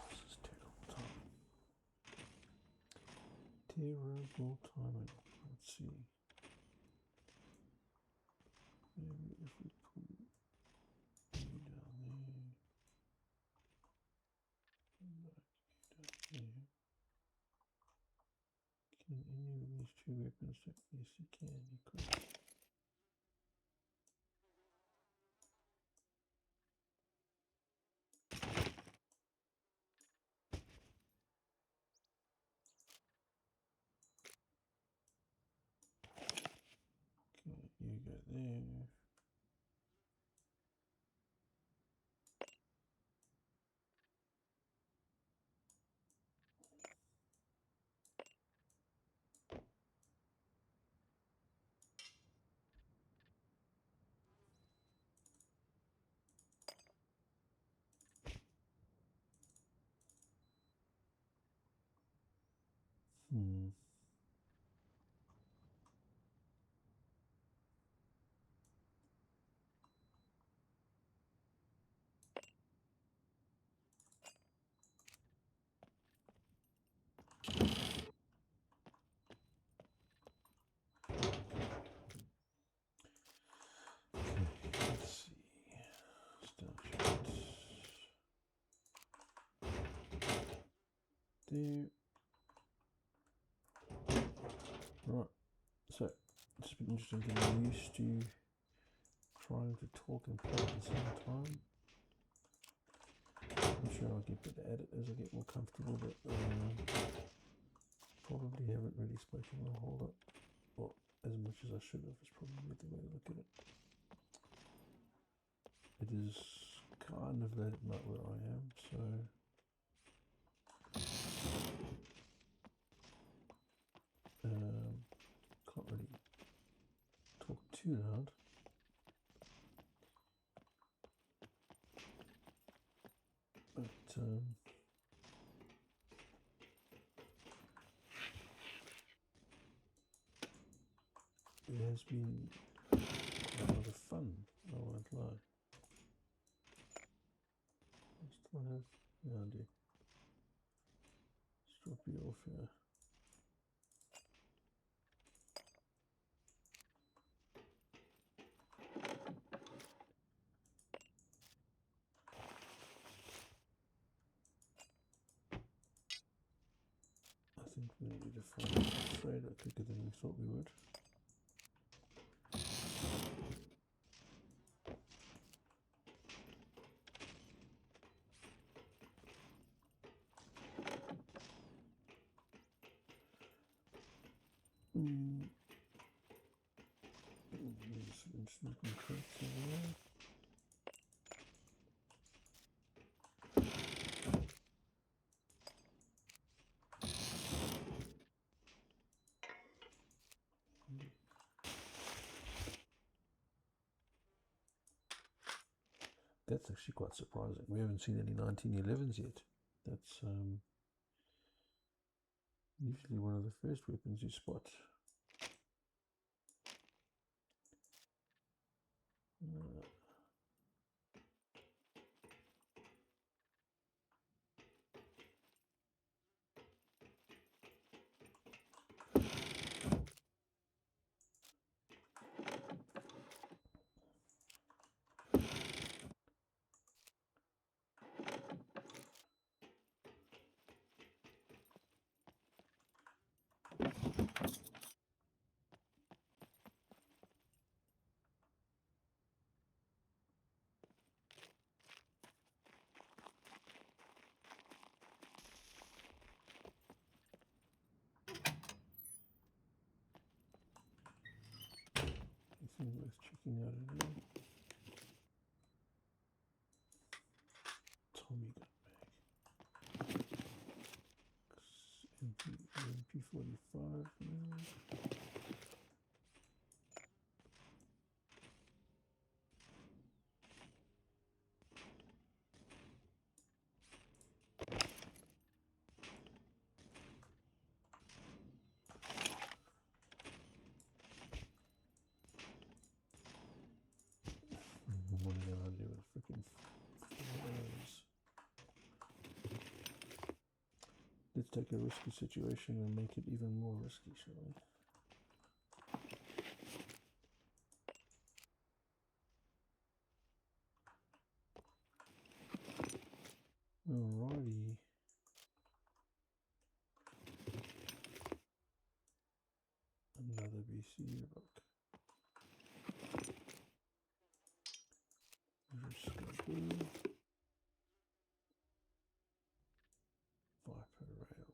This is terrible timing. Terrible timing. Let's see. Maybe if we put you down there, and down there. Can any of these two weapons fit? Yes, you can. You could. there. Let's see. Snapshot. There. Right. So it's been interesting getting used to trying to talk and play at the same time. I'm sure I'll get better at it as I get more comfortable, but probably haven't really spoken a whole lot, or as much as I should have, is probably the way to look at it. It is kind of late at night where I am, so can't really talk too loud. But it has been quite a lot of fun, I won't lie. I still have, yeah I do. Let's drop you off here. I think we need to find a trader quicker than we thought we would. There's some sneaking crates over there. That's actually quite surprising. We haven't seen any 1911s yet. That's usually one of the first weapons you spot. Anything worth checking out in here? Tommy gun bag. MP45 now. What am I gonna do with freaking flares? Let's take a risky situation and make it even more risky, shall we? Alrighty. Another BC book. Scum. Viper rail.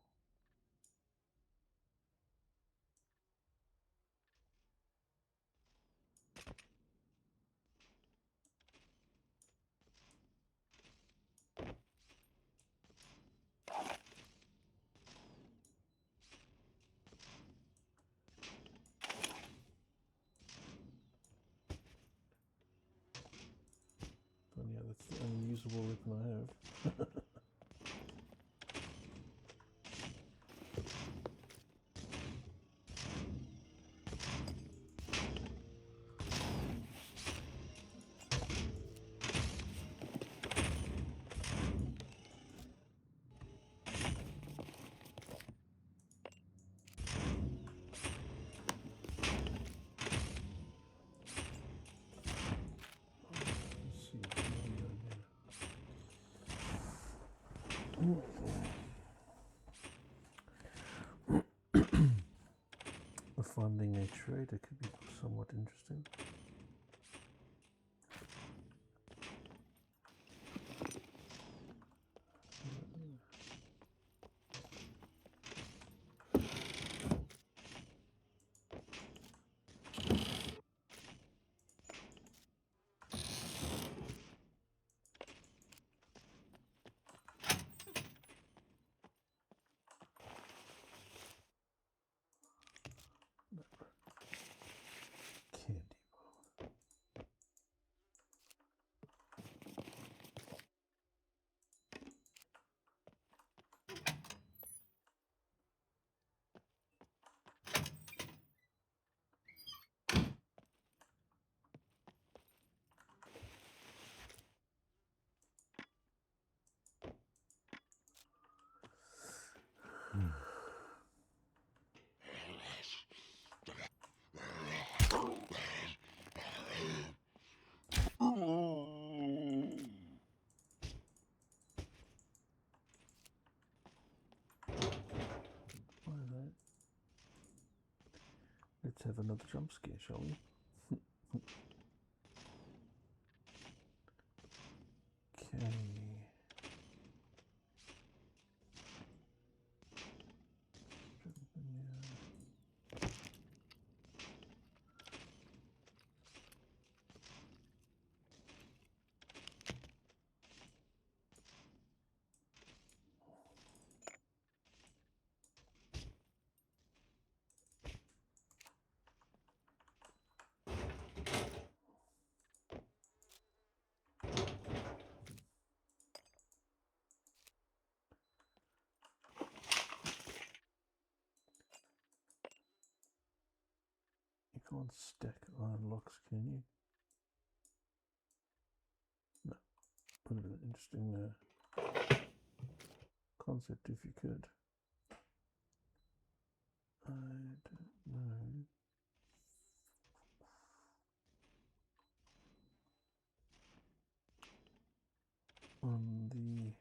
Finding a trader could be somewhat interesting. Candy. Alright. Let's have another jump scare, shall we? Okay. You can't stack iron locks, can you? No. Would have been an interesting concept if you could. I don't know. On the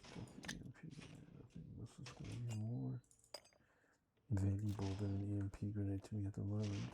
stuff EMP, I think this is going to be more valuable than an EMP grenade to me at the moment.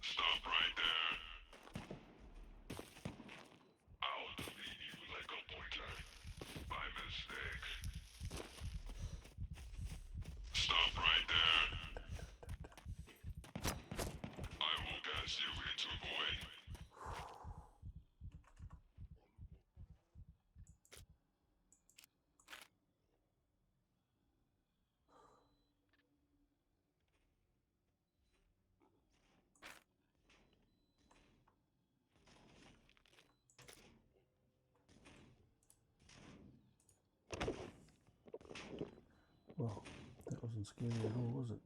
Stop right there. I'll delete you like a pointer. By mistake. Stop right there. I will cast you into void. Well, that wasn't scary at all, was it?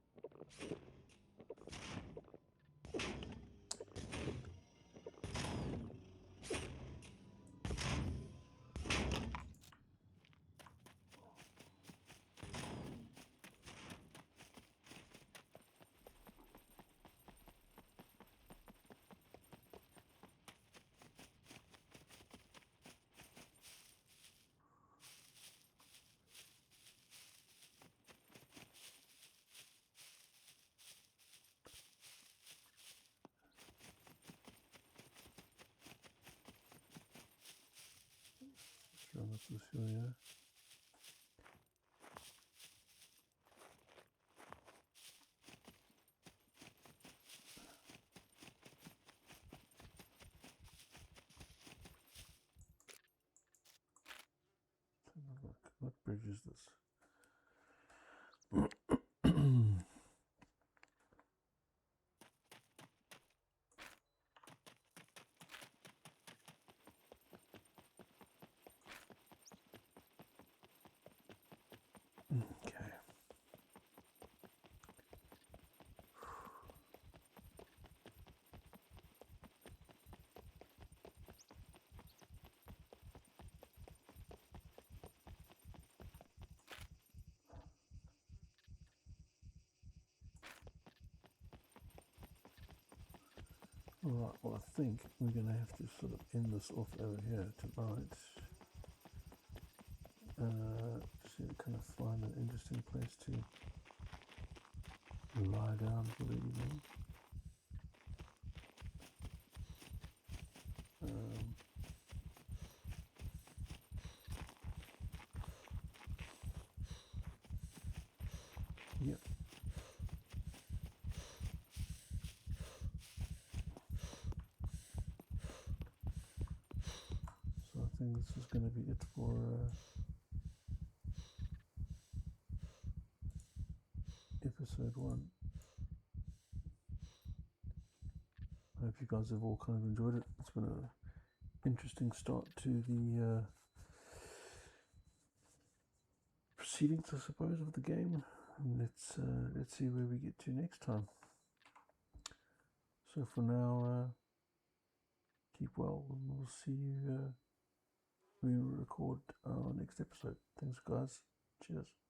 Let's run up this hill, yeah. is this? Okay. Alright, well I think we're going to have to sort of end this off over here tonight. See, kind of find an interesting place to lie down for the evening. Yep. So I think this is going to be it for episode 1. I hope you guys have all kind of enjoyed it. It's been an interesting start to the proceedings, I suppose, of the game. And let's see where we get to next time. So for now, keep well, and we'll see you when we record our next episode. Thanks, guys. Cheers.